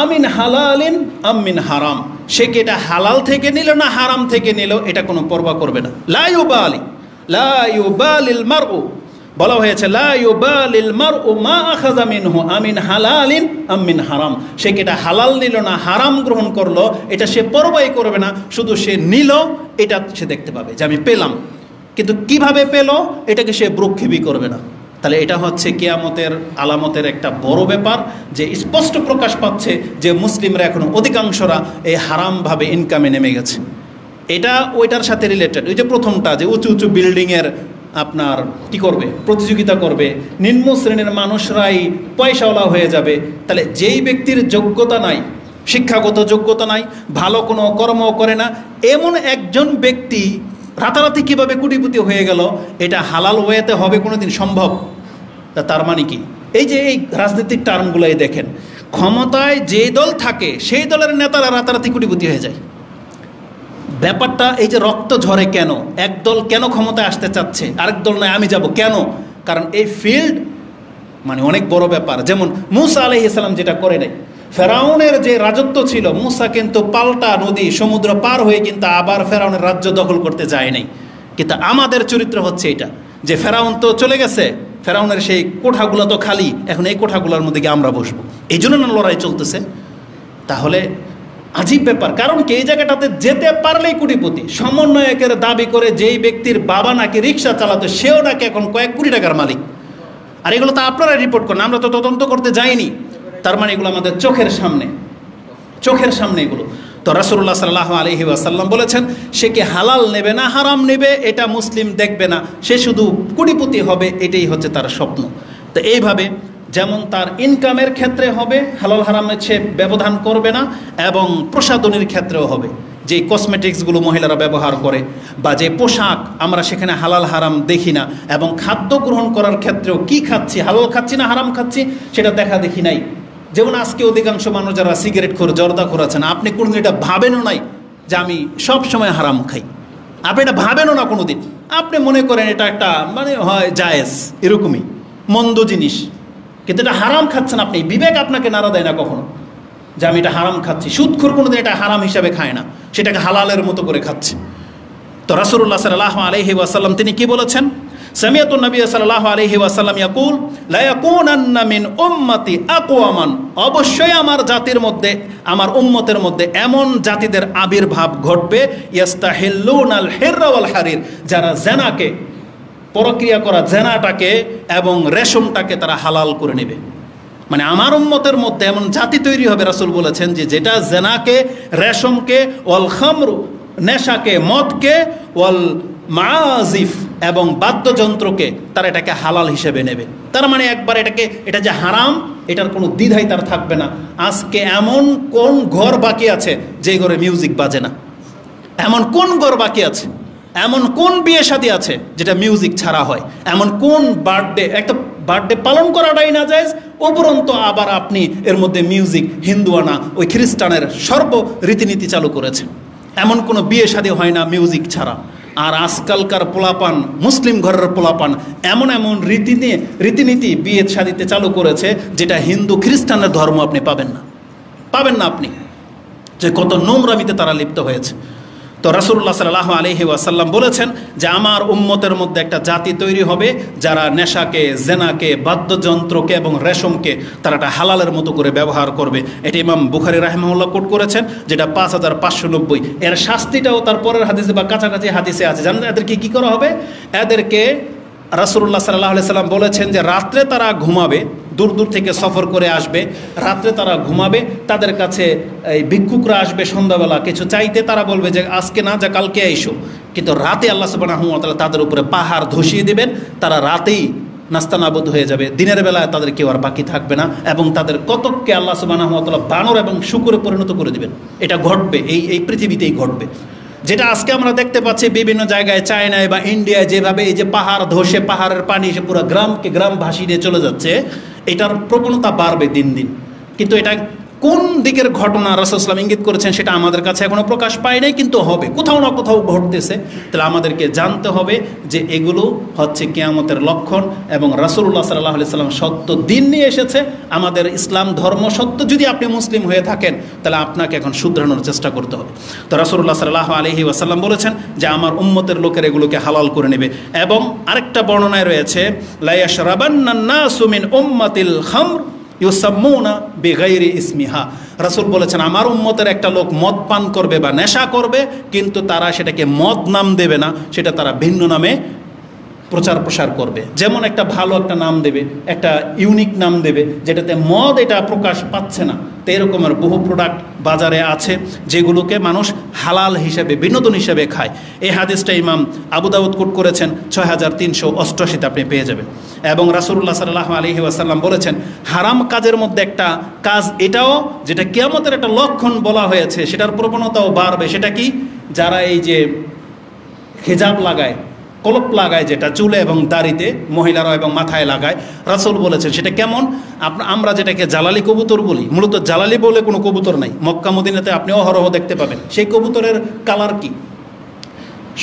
আমিন হালালিন আমিন হারাম, সে কি এটা হালাল থেকে নিল না হারাম থেকে নিল, এটা কোনো পরোয়া করবে না। লা ইউবালিল মারউ, বলা হয়েছে লা ইউবালিল মারউ মা আখাযা মিনহু আমিন হালালিন আমিন হারাম, সে কি এটা হালাল নিল না হারাম গ্রহণ করলো, এটা সে পরোয়াই করবে না। শুধু সে নিল, এটা সে দেখতে পাবে যে আমি পেলাম, কিন্তু কিভাবে পেল এটাকে সে ভ্রুক্ষেপই করবে না। তাহলে এটা হচ্ছে কিয়ামতের আলামতের একটা বড় ব্যাপার, যে স্পষ্ট প্রকাশ পাচ্ছে যে মুসলিমরা এখন অধিকাংশরা এই হারামভাবে ইনকামে নেমে গেছে। এটা ওইটার সাথে রিলেটেড। ওই যে প্রথমটা, যে উঁচু উঁচু বিল্ডিংয়ের আপনার কি করবে, প্রতিযোগিতা করবে, নিম্ন শ্রেণীর মানুষরাই পয়সাওয়ালা হয়ে যাবে। তাহলে যেই ব্যক্তির যোগ্যতা নাই, শিক্ষাগত যোগ্যতা নাই, ভালো কোনো কর্ম করে না, এমন একজন ব্যক্তি রাতারাতি কীভাবে কোটিপতি হয়ে গেল, এটা হালাল ওয়েতে হবে কোনোদিন সম্ভব? তার মানে কি, এই যে এই রাজনৈতিক টার্মগুলোই দেখেন, ক্ষমতায় যে দল থাকে সেই দলের নেতারা রাতারাতি কোটিপতি হয়ে যায়। ব্যাপারটা এই যে রক্ত ঝরে কেন, এক দল কেন ক্ষমতায় আসতে চাচ্ছে, আরেক দল নয় আমি যাব কেন? কারণ এই ফিল্ড মানে অনেক বড় ব্যাপার। যেমন মুসা আলাইহিস সালাম যেটা করে নাই, ফেরাউনের যে রাজত্ব ছিল, মুসা কিন্তু পাল্টা নদী সমুদ্র পার হয়ে কিন্তু আবার ফেরাউনের রাজ্য দখল করতে যায় নাই। কিন্তু আমাদের চরিত্র হচ্ছে এটা, যে ফেরাউন তো চলে গেছে, ফেরাউনের সেই কোঠাগুলো তো খালি, এখন এই কোঠাগুলোর মধ্যে গিয়ে আমরা বসবো, এই জন্য না লড়াই চলতেছে। তাহলে আজীব ব্যাপার, কারণ কি এই জায়গাটাতে যেতে পারলেই কোটিপতি। সমন্বয়কের দাবি করে যেই ব্যক্তির বাবা নাকি রিক্সা চালাতো, সেও নাকি এখন কয়েক কোটি টাকার মালিক। আর এগুলো তো আপনারা রিপোর্ট করেন, আমরা তো তদন্ত করতে যাইনি। তার মানে এগুলো আমাদের চোখের সামনে এগুলো। তো রাসূলুল্লাহ সাল্লাল্লাহু আলাইহি ওয়াসাল্লাম বলেছেন, সে কি হালাল নেবে না হারাম নেবে এটা মুসলিম দেখবে না, সে শুধু কোটিপতি হবে, এটাই হচ্ছে তার স্বপ্ন। তো এইভাবে যেমন তার ইনকামের ক্ষেত্রে হবে, হালাল হারামের সে ব্যবধান করবে না, এবং প্রসাধনীর ক্ষেত্রেও হবে, যে কসমেটিক্সগুলো মহিলারা ব্যবহার করে বা যে পোশাক, আমরা সেখানে হালাল হারাম দেখি না। এবং খাদ্য গ্রহণ করার ক্ষেত্রেও কি খাচ্ছি, হালাল খাচ্ছি না হারাম খাচ্ছি, সেটা দেখা দেখি নাই। যেমন আজকে অধিকাংশ মানুষ যারা সিগারেট খোর, জর্দা খোর আছেন, আপনি কোনোদিন এটা ভাবেনও নাই যে আমি সব সময় হারাম খাই, আপনি এটা ভাবেনও না কোনোদিন। আপনি মনে করেন এটা একটা মানে হয় জায়েজ, এরকমই মন্দ জিনিস, কিন্তু এটা হারাম খাচ্ছেন আপনি, বিবেক আপনাকে নাড়া দেয় না কখনো যে আমি এটা হারাম খাচ্ছি। সুদখোর কোনোদিন এটা হারাম হিসাবে খায় না, সেটাকে হালালের মতো করে খাচ্ছে। তো রাসূলুল্লাহ সাল্লাল্লাহু আলাইহি ওয়াসাল্লাম তিনি কি বলেছেন, সামিআতু নবী সাল্লাল্লাহু আলাইহি ওয়াসাল্লাম ইয়াকুল লা ইয়াকুনান্না মিন উম্মতি আকওয়ামান, অবশ্যই আমার জাতির মধ্যে, আমার উম্মতের মধ্যে এমন জাতিদের আবির্ভাব ঘটবে, ইস্তাহিল্লুনাল হিররা ওয়াল হারির, যারা জেনাকে, পরক্রিয়া করা জেনাটাকে এবং রেশমটাকে তারা হালাল করে নেবে। মানে আমার উম্মতের মধ্যে এমন জাতি তৈরি হবে, রাসূল বলেছেন, যে যেটা জেনাকে, রেশমকে, ওয়াল খামরু নেশাকে, মদকে, ওয়াল মাজিফ এবং বাদ্যযন্ত্রকে তারা এটাকে হালাল হিসেবে নেবে। তার মানে একবার এটা যে হারাম, এটার কোনো দ্বিধাই তার থাকবে না। আজকে এমন কোন ঘর বাকি আছে যে ঘরে মিউজিক বাজে না? এমন কোন ঘর বাকি আছে, এমন কোন বিয়ে শাদী আছে যেটা মিউজিক ছাড়া হয়? এমন কোন বার্থডে, একটা বার্থডে পালন করাটাই না যায়, উপরন্ত আবার আপনি এর মধ্যে মিউজিক, হিন্দুয়ানা, ওই খ্রিস্টানের সর্ব রীতিনীতি চালু করেছে। এমন কোনো বিয়ে শাদী হয় না মিউজিক ছাড়া। আর আজকালকার পোলাপান, মুসলিম ঘরের পোলাপান এমন রীতিনীতি বিয়ে শাদীতে চালু করেছে, যেটা হিন্দু খ্রিস্টানের ধর্ম আপনি পাবেন না আপনি, যে কত নোংরামিতে তারা লিপ্ত হয়েছে। তো রাসূলুল্লাহ সাল্লাল্লাহু আলাইহি ওয়াসাল্লাম বলেছেন যে আমার উম্মতের মধ্যে একটা জাতি তৈরি হবে, যারা নেশাকে, জেনাকে, বাদ্যযন্ত্রকে এবং রেশমকে তারা একটা হালালের মতো করে ব্যবহার করবে। এটা ইমাম বুখারী রাহিমাহুল্লাহ কোট করেছেন, যেটা 5590। এর শাস্তিটাও তার পরের হাদিসে বা কাছাকাছি হাদিসে আছে। জানেন এদেরকে কি করা হবে? এদেরকে রাসূলুল্লাহ সাল্লাল্লাহু আলাইহি সাল্লাম বলেছেন যে রাত্রে তারা ঘুমাবে, দূর থেকে সফর করে আসবে, রাত্রে তারা ঘুমাবে, তাদের কাছে এই ভিক্ষুকরা আসবে সন্ধ্যাবেলা কিছু চাইতে, তারা বলবে যে আজকে না, যা কালকে আইসো। কিন্তু রাতে আল্লাহ সুবহানাহু ওয়া তাআলা তাদের উপরে পাহাড় ধসিয়ে দেবেন, তারা রাতেই নাস্তানাবুদ হয়ে যাবে, দিনের বেলায় তাদের কেউ আর বাকি থাকবে না, এবং তাদের কতককে আল্লাহ সুবহানাহু ওয়া তাআলা বানর এবং শূকরে পরিণত করে দেবেন। এটা ঘটবে, এই পৃথিবীতেই ঘটবে। যেটা আজকে আমরা দেখতে পাচ্ছি বিভিন্ন জায়গায়, চায়নায় বা ইন্ডিয়ায়, যেভাবে এই যে পাহাড় ধসে পাহাড়ের পানি এসে পুরো গ্রাম ভাসিয়ে নিয়ে চলে যাচ্ছে, এটার প্রবণতা বাড়বে দিন। কিন্তু এটা কোন দিকের ঘটনা রাসূল সাল্লাল্লাহু আলাইহি ওয়াসাল্লাম ইঙ্গিত করেছেন সেটা আমাদের কাছে এখনো প্রকাশ পায় নাই, কিন্তু হবে, কোথাও না কোথাও ঘটতেছে। তাহলে আমাদেরকে জানতে হবে যে এগুলো হচ্ছে কিয়ামতের লক্ষণ, এবং রাসূলুল্লাহ সাল্লাল্লাহু আলাইহি ওয়াসাল্লাম সত্য দিন নিয়ে এসেছে। আমাদের ইসলাম ধর্ম সত্য, যদি আপনি মুসলিম হয়ে থাকেন তাহলে আপনাকে এখন শুধরানোর চেষ্টা করতে হবে। তো রাসূলুল্লাহ সাল্লাল্লাহু আলাইহি ওয়াসাল্লাম বলেছেন যে আমার উম্মতের লোকের এগুলোকে হালাল করে নেবে। এবং আরেকটা বর্ণনায় রয়েছে, লা ইয়াশরাবান্নান নাসু মিন উম্মাতিল খামর ইউসাম্মুনা বিগাইরি ইসমিহা। রাসূল বলেছেন আমার উম্মতের একটা লোক মদ পান করবে বা নেশা করবে, কিন্তু তারা সেটাকে মদ নাম দেবে না, সেটা তারা ভিন্ন নামে প্রচার প্রসার করবে। যেমন একটা ভালো একটা নাম দেবে, একটা ইউনিক নাম দেবে, যেটাতে মদ এটা প্রকাশ পাচ্ছে না। তো এরকমের বহু প্রোডাক্ট বাজারে আছে যেগুলোকে মানুষ হালাল হিসেবে, বিনোদন হিসেবে খায়। এই হাদিসটা ইমাম আবু দাউদ কোট করেছেন, 6388 আপনি পেয়ে যাবেন। এবং রাসূলুল্লাহ সাল্লাল্লাহু আলাইহি ওয়াসাল্লাম বলেছেন, হারাম কাজের মধ্যে একটা কাজ এটাও, যেটা কিয়ামতের একটা লক্ষণ বলা হয়েছে, সেটার প্রবণতাও বাড়বে। সেটা কি? যারা এই যে হিজাব লাগায়, কলপ লাগায়, যেটা চুলে এবং দাড়িতে মহিলারা এবং মাথায় লাগায়, রাসূল বলেছেন সেটা কেমন? আমরা যেটাকে জালালি কবুতর বলি, মূলত জালালি বলে কোনো কবুতর নাই। মক্কা মদিনাতে আপনি অহরহ দেখতে পাবেন। সেই কবুতরের কালার কি?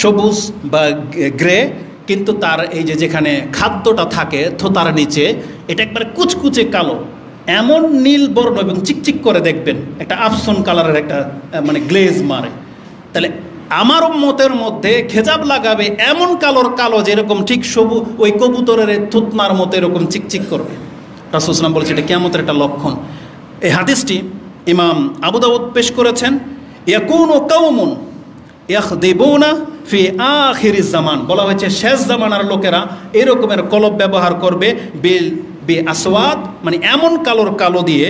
সবুজ বা গ্রে, কিন্তু তার এই যে যেখানে খাদ্যটা থাকে থোতার নিচে, এটা একবারে কুচকুচে কালো, এমন নীল বর্ণ এবং চিকচিক করে দেখবেন, একটা আফসন কালারের একটা মানে গ্লেজ মারে। তাহলে আমার উম্মতের মধ্যে খেজাব লাগাবে এমন কালোর কালো, যেরকম ঠিক ওই কবুতরের থুতনার মতো এরকম চিকচিক করবে। রাসূল সাল্লাল্লাহু আলাইহি ওয়াসাল্লাম বলেছে এটা কিয়ামতের একটা লক্ষণ। এই হাদিসটি ইমাম আবু দাউদ পেশ করেছেন। ইয়াকুনু কাওমুন ইয়াখদিবুনা ফি আখিরিজ জামান, বলা হয়েছে শেষ জামানার লোকেরা এরকমের কলব ব্যবহার করবে, বি আসওয়াদ, মানে এমন কালোর কালো দিয়ে,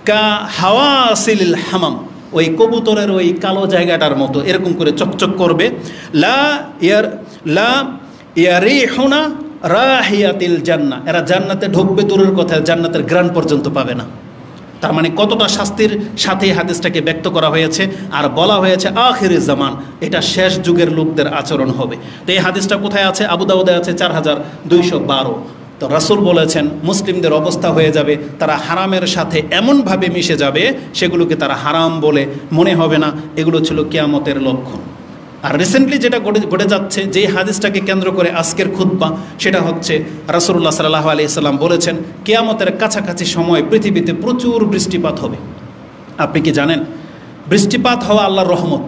কা হাওয়াসিল হামাম, ওই কবুতরের ওই কালো জায়গাটার মতো এরকম করে চকচক করবে। লা ইয়ারিহুনা রাহিয়াতিল জান্নাহ, এরা জান্নাতে ঢুকবে দূরের কথা, জান্নাতের ঘ্রাণ পর্যন্ত পাবে না। তার মানে কতটা শাস্তির সাথে হাদিসটাকে ব্যক্ত করা হয়েছে। আর বলা হয়েছে আখিরিজ জামান, এটা শেষ যুগের লোকদের আচরণ হবে। তো এই হাদিসটা কোথায় আছে? আবু দাউদে আছে 4212। তো রাসূল বলেছেন মুসলিমদের অবস্থা হয়ে যাবে, তারা হারামের সাথে এমনভাবে মিশে যাবে সেগুলোকে তারা হারাম বলে মনে হবে না। এগুলো ছিল কিয়ামতের লক্ষণ। আর রিসেন্টলি যেটা ঘটে যাচ্ছে, যে হাদিসটাকে কেন্দ্র করে আজকের খুতবা, সেটা হচ্ছে রাসূলুল্লাহ সাল্লাল্লাহু আলাইহি সাল্লাম বলেছেন কিয়ামতের কাছাকাছি সময় পৃথিবীতে প্রচুর বৃষ্টিপাত হবে। আপনি কি জানেন? বৃষ্টিপাত হওয়া আল্লাহর রহমত,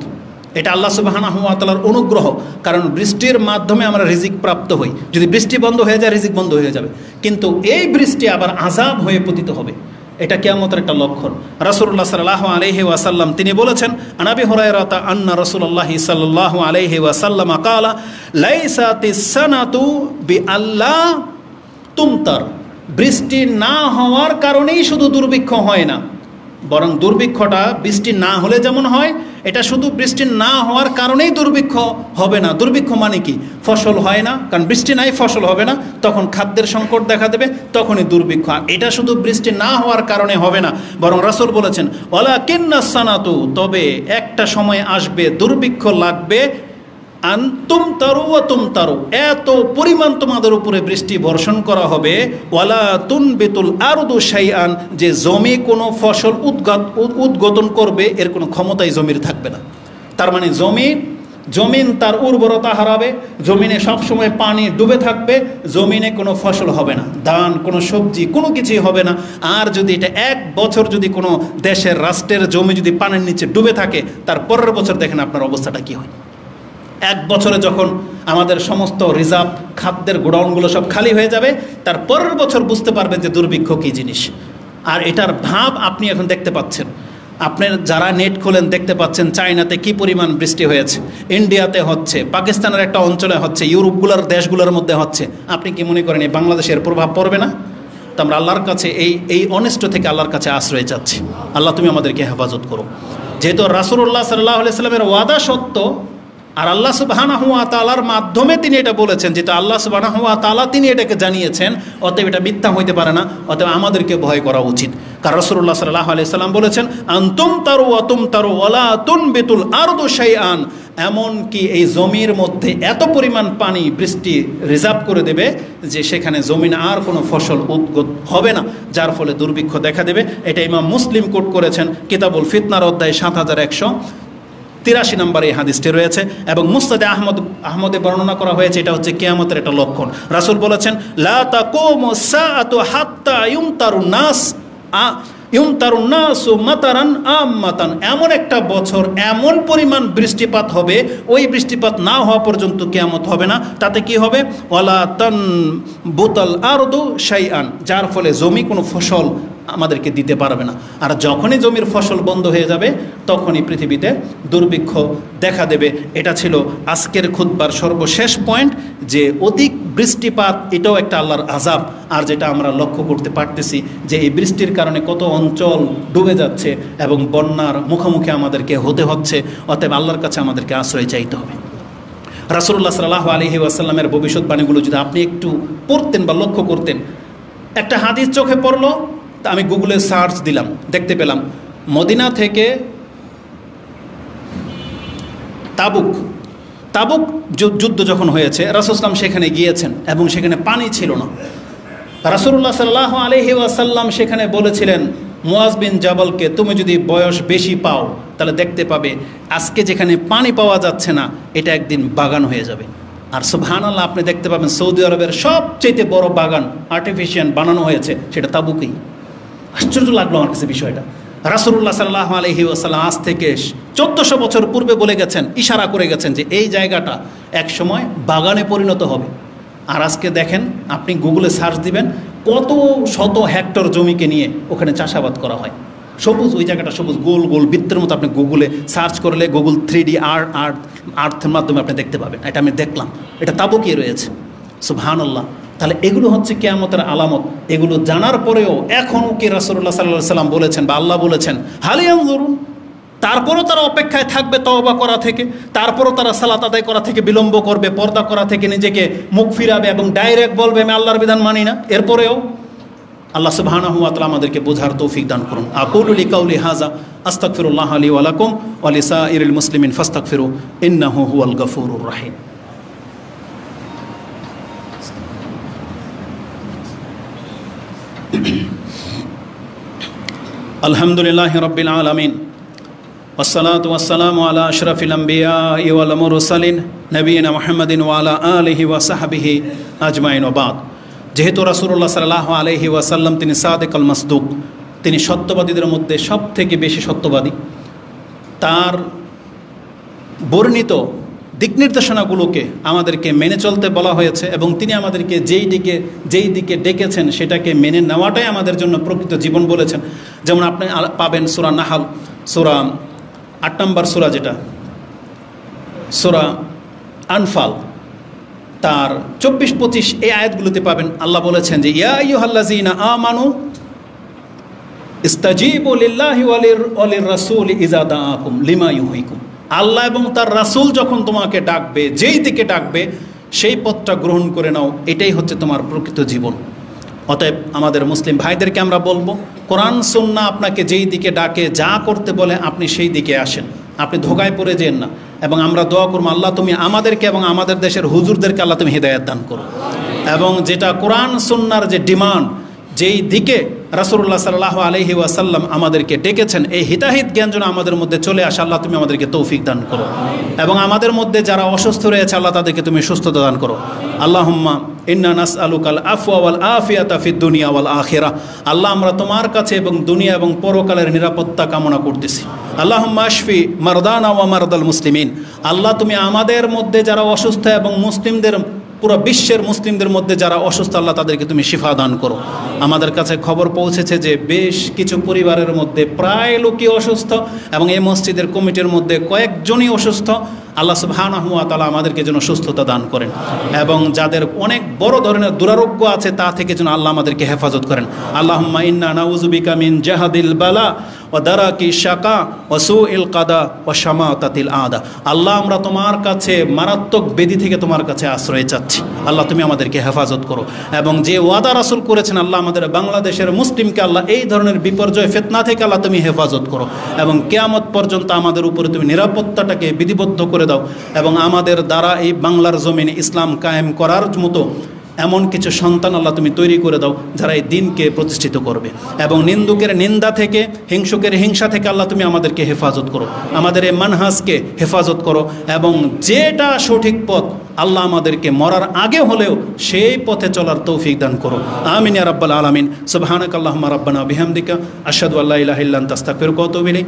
এটা আল্লাহ সুবহানাহু ওয়া তাআলার অনুগ্রহ। কারণ বৃষ্টির মাধ্যমে আমরা রিজিক প্রাপ্ত হই। যদি বৃষ্টি বন্ধ হয়ে যায়, রিজিক বন্ধ হয়ে যাবে। কিন্তু এই বৃষ্টি আবার আযাব হয়ে পতিত হবে, এটা কিয়ামতের একটা লক্ষণ। রাসূলুল্লাহ সাল্লাল্লাহু আলাইহি ওয়াসাল্লাম তিনি বলেছেন, আনাবি হুরায়রাতা আন্না রাসূলুল্লাহি সাল্লাল্লাহু আলাইহি ওয়াসাল্লাম ক্বালা লাইসাতিস সানাতু বিআল্লাহ তুমতার, বৃষ্টি না হওয়ার কারণেই শুধু দুর্ভিক্ষ হয় না, বরং দুর্ভিক্ষটা বৃষ্টি না হলে যেমন হয়, এটা শুধু বৃষ্টি না হওয়ার কারণেই দুর্ভিক্ষ হবে না। দুর্ভিক্ষ মানে কি? ফসল হয় না, কারণ বৃষ্টি নাই, ফসল হবে না, তখন খাদ্যের সংকট দেখা দেবে, তখনই দুর্ভিক্ষ। এটা শুধু বৃষ্টি না হওয়ার কারণে হবে না, বরং রাসূল বলেছেন ওয়ালাকিন্নাস সানাতু, তবে একটা সময় আসবে দুর্ভিক্ষ লাগবে, তুমতারু ওয়া তুমতারু, এত পরিমাণ তোমাদের উপরে বৃষ্টি বর্ষণ করা হবে, ওয়ালা তুনবিতুল আরদু শাইআন, যে জমি কোনো ফসল উদ্গতন করবে এর কোনো ক্ষমতাই জমির থাকবে না। তার মানে জমিন তার উর্বরতা হারাবে, জমিনে সবসময় পানি ডুবে থাকবে, জমিনে কোনো ফসল হবে না, ধান, কোনো সবজি, কোনো কিছুই হবে না। আর যদি এটা এক বছর যদি কোনো দেশের, রাষ্ট্রের জমি যদি পানির নিচে ডুবে থাকে, তার পরের বছর দেখেন আপনার অবস্থাটা কী হয়। এক বছরে যখন আমাদের সমস্ত রিজার্ভ খাদ্যের গোডাউনগুলো সব খালি হয়ে যাবে, তার পরের বছর বুঝতে পারবেন যে দুর্ভিক্ষ কী জিনিস। আর এটার ভাব আপনি এখন দেখতে পাচ্ছেন। আপনার যারা নেট খোলেন দেখতে পাচ্ছেন চায়নাতে কি পরিমাণ বৃষ্টি হয়েছে, ইন্ডিয়াতে হচ্ছে, পাকিস্তানের একটা অঞ্চলে হচ্ছে, ইউরোপগুলোর দেশগুলোর মধ্যে হচ্ছে। আপনি কি মনে করেন এই বাংলাদেশের প্রভাব পড়বে না? তো আমরা আল্লাহর কাছে এই অনিষ্ট থেকে আল্লাহর কাছে আশ্রয় চাচ্ছি। আল্লাহ তুমি আমাদেরকে হেফাজত করো। যেহেতু রাসূলুল্লাহ সাল্লাল্লাহু আলাইহি সাল্লামের ওয়াদা সত্য, আর আল্লাহ সুবহানাহু ওয়া তাআলার মাধ্যমে তিনি এটা বলেছেন, যেহেতু আল্লাহ সুবহানাহু ওয়া তাআলা তিনি এটাকে জানিয়েছেন, অতএব এটা মিথ্যা হইতে পারে না, অতএব আমাদেরকে ভয় করা উচিত। কারণ রাসূলুল্লাহ সাল্লাল্লাহু আলাইহি সাল্লাম বলেছেন আনতুম তারু ওয়া তুমতারু ওয়ালা তুনবিতুল আরদু শাইআন, এমন কি এই জমির মধ্যে এত পরিমাণ পানি বৃষ্টি রিজার্ভ করে দেবে যে সেখানে জমিন আর কোনো ফসল উদ্গত হবে না, যার ফলে দুর্ভিক্ষ দেখা দেবে। এটা ইমাম মুসলিম কোট করেছেন কিতাবুল ফিতনার অধ্যায় 7183 নম্বরে এই হাদিসটি রয়েছে। এবং মুসনাদে আহমদে বর্ণনা করা হয়েছে, এটা হচ্ছে কিয়ামতের একটা লক্ষণ। রাসূল বলেছেন লা তাকুমু সাআতু হাত্তা ইউমতারুন নাসু মাতারান আম্মাতান, এমন একটা বছর এমন পরিমাণ বৃষ্টিপাত হবে, ওই বৃষ্টিপাত না হওয়া পর্যন্ত কিয়ামত হবে না। তাতে কি হবে? ওয়ালা তানবুতাল আরদু শাইআন, যার ফলে জমি কোনো ফসল আমাদেরকে দিতে পারবে না। আর যখনই জমির ফসল বন্ধ হয়ে যাবে তখনই পৃথিবীতে দুর্ভিক্ষ দেখা দেবে। এটা ছিল আজকের খুতবার সর্বশেষ পয়েন্ট, যে অধিক বৃষ্টিপাত এটাও একটা আল্লাহর আযাব। আর যেটা আমরা লক্ষ্য করতে পারতেছি যে এই বৃষ্টির কারণে কত অঞ্চল ডুবে যাচ্ছে এবং বন্যার মুখোমুখি আমাদেরকে হতে হচ্ছে। অতএব আল্লাহর কাছে আমাদেরকে আশ্রয় চাইতে হবে। রাসূলুল্লাহ সাল্লাল্লাহু আলাইহি ওয়াসাল্লামের ভবিষ্যৎবাণীগুলো যদি আপনি একটু পড়তেন বা লক্ষ্য করতেন, একটা হাদিস চোখে পড়লো, তা আমি গুগলে সার্চ দিলাম, দেখতে পেলাম মদিনা থেকে তাবুক যুদ্ধ যখন হয়েছে, রাসূল সাল্লাল্লাহু আলাইহি ওয়াসাল্লাম সেখানে গিয়েছেন এবং সেখানে পানি ছিল না। রাসূলুল্লাহ সাল্লাল্লাহু আলাইহি ওয়াসাল্লাম সেখানে বলেছিলেন মুয়াজ বিন জাবালকে, তুমি যদি বয়স বেশি পাও তাহলে দেখতে পাবে আজকে যেখানে পানি পাওয়া যাচ্ছে না এটা একদিন বাগান হয়ে যাবে। আর সুবহানাল্লাহ, আপনি দেখতে পাবেন সৌদি আরবের সবচেয়ে বড় বাগান আর্টিফিশিয়াল বানানো হয়েছে, সেটা তাবুকেই। আশ্চর্য লাগলো আমার কাছে বিষয়টা। রাসূলুল্লাহ সাল্লাল্লাহু আলাইহি ওয়াসাল্লাম আজ থেকে 1400 বছর পূর্বে বলে গেছেন, ইশারা করে গেছেন যে এই জায়গাটা এক সময় বাগানে পরিণত হবে। আর আজকে দেখেন, আপনি গুগলে সার্চ দিবেন, কত শত হেক্টর জমিকে নিয়ে ওখানে চাষাবাদ করা হয়। সবুজ, ওই জায়গাটা সবুজ, গোল গোল বৃত্তের মতো। আপনি গুগলে সার্চ করলে গুগল 3D আর্থের মাধ্যমে আপনি দেখতে পাবেন। এটা আমি দেখলাম, এটা তাবুকে রয়েছে। সুবহানাল্লাহ। তাহলে এগুলো হচ্ছে কিয়ামতের আলামত। এগুলো জানার পরেও এখনও কি রাসূলুল্লাহ সাল্লাল্লাহু আলাইহি ওয়াসাল্লাম বলেছেন বা আল্লাহ বলেছেন হাল ইয়ানজুরুন, তারপরও তারা অপেক্ষায় থাকবে তওবা করা থেকে, তারপরও তারা সালাত আদায় করা থেকে বিলম্ব করবে, পর্দা করা থেকে নিজেকে মুখ ফিরাবে এবং ডাইরেক্ট বলবে আমি আল্লাহর বিধান মানি না। এরপরেও আল্লাহ সুবহানাহু ওয়া তাআলা আমাদেরকে বোঝার তৌফিক দান করুন। আকুলু লিকাউলি হাযা আস্তাগফিরুল্লাহ লি ওয়া লাকুম ওয়া লিসাইরিল মুসলিমিন ফাস্তাগফিরু ইন্নাহু হুয়াল গফুরুর রাহিম। আলহামদুলিল্লাহি রাব্বিল আলামিন ওয়াসসালাতু ওয়াসসালামু আলা আশরাফিল আমবিয়াই ওয়াল মুরসালিন নবিয়িনা মুহাম্মাদিন ওয়া আলা আলিহি ওয়া সাহবিহি আজমাইন ওয়া বাদ। যেহেতু রাসূলুল্লাহ সাল্লাল্লাহু আলাইহি ওয়াসাল্লাম তিনি সাদিকুল মাসদুক, তিনি সত্যবাদীদের মধ্যে সব থেকে বেশি সত্যবাদী, তার বর্ণিত দিক নির্দেশনাগুলোকে আমাদেরকে মেনে চলতে বলা হয়েছে এবং তিনি আমাদেরকে যেই দিকে ডেকেছেন সেটাকে মেনে নেওয়াটাই আমাদের জন্য প্রকৃত জীবন বলেছেন। যেমন আপনি পাবেন সূরা নাহল, সূরা 8 নম্বর সূরা, যেটা সূরা আনফাল, তার 24-25 এই আয়াতগুলোতে পাবেন আল্লাহ বলেছেন যে ইয়া আইয়ুহাল্লাযীনা আমানু ইস্তাজিবু লিল্লাহি ওয়া লির রাসূলি ইযা দাআকুম লিমা ইউহয়িকুম। আল্লাহ এবং তার রাসূল যখন তোমাকে ডাকবে, যেই দিকে ডাকবে সেই পথটা গ্রহণ করে নাও, এটাই হচ্ছে তোমার প্রকৃত জীবন। অতএব আমাদের মুসলিম ভাইদেরকে আমরা বলবো, কোরআন সুন্নাহ আপনাকে যেই দিকে ডাকে, যা করতে বলে আপনি সেই দিকে আসেন, আপনি ধোঁকায় পড়ে যেন না। এবং আমরা দোয়া করবো আল্লাহ তুমি আমাদেরকে এবং আমাদের দেশের হুজুরদেরকে আল্লাহ তুমি হিদায়াত দান করো, এবং যেটা কোরআন সুন্নাহর যে ডিমান্ড, যেই দিকে রাসূলুল্লাহ সাল্লাল্লাহু আলাইহি ওয়াসাল্লাম আমাদেরকে ডেকেছেন, এই হিতাহিত জ্ঞান যেন আমাদের মধ্যে চলে আসে। আল্লাহ তুমি আমাদেরকে তৌফিক দান করো, এবং আমাদের মধ্যে যারা অসুস্থ রয়েছে আল্লাহ তাদেরকে তুমি সুস্থতা দান করো। আল্লাহুম্মা ইন্না নাসআলুকাল আফওয়া ওয়াল আফিয়াতা ফিদ দুনিয়া ওয়াল আখিরাহ। আল্লাহ আমরা তোমার কাছে এবং দুনিয়া এবং পরকালের নিরাপত্তা কামনা করতেছি। আল্লাহুম্মা আশফি মারদানা ওয়া মারদাল মুসলিমিন। আল্লাহ তুমি আমাদের মধ্যে যারা অসুস্থ এবং মুসলিমদের, পুরো বিশ্বের মুসলিমদের মধ্যে যারা অসুস্থ, আল্লাহ তাদেরকে তুমি শিফা দান করো। আমাদের কাছে খবর পৌঁছেছে যে বেশ কিছু পরিবারের মধ্যে প্রায় লোকই অসুস্থ এবং এই মসজিদের কমিটির মধ্যে কয়েকজনই অসুস্থ। আল্লাহ সুবহানাহু ওয়া তাআলা আমাদেরকে যেন সুস্থতা দান করেন, এবং যাদের অনেক বড় ধরনের দুরারোগ্য আছে তা থেকে যেন আল্লাহ আমাদেরকে হেফাজত করেন। আল্লাহুম্মা ইন্না নাউযু বিকা মিন জাহাদিল বালা ওয়া দারাকি শাকা ওয়া সুইল কাদা ওয়া শামাতাতিল আদা। আল্লাহ আমরা তোমার কাছে মারাত্মক ব্যাধি থেকে তোমার কাছে আশ্রয় চাচ্ছি। আল্লাহ তুমি আমাদেরকে হেফাজত করো, এবং যে ওয়াদা রাসূল করেছেন আল্লাহ আমাদের বাংলাদেশের মুসলিমকে আল্লাহ এই ধরনের বিপর্যয় ফিতনা থেকে আল্লাহ তুমি হেফাজত করো, এবং কিয়ামত পর্যন্ত আমাদের উপরে তুমি নিরাপত্তাটাকে বিধিবদ্ধ করে দাও, এবং আমাদের দ্বারা এই বাংলার জমিনে ইসলাম কায়েম করার মতো এমন কিছু সন্তান আল্লাহ তুমি তৈরি করে দাও যারা এই দিনকে প্রতিষ্ঠিত করবে, এবং নিন্দুকের নিন্দা থেকে, হিংসুকের হিংসা থেকে আল্লাহ তুমি আমাদেরকে হেফাজত করো, আমাদের এই মানহাজকে হেফাজত করো, এবং যেটা সঠিক পথ আল্লাহ আমাদেরকে মরার আগে হলেও সেই পথে চলার তৌফিক দান করো। আমিন ইয়া রাব্বাল আলামিন। সুবহানাকাল্লাহুম্মা রাব্বানা বিহামদিকা আশহাদু আল্লা ইলাহা ইল্লা আনতা আস্তাগফিরুকা ওয়া আতুবু ইলাইক।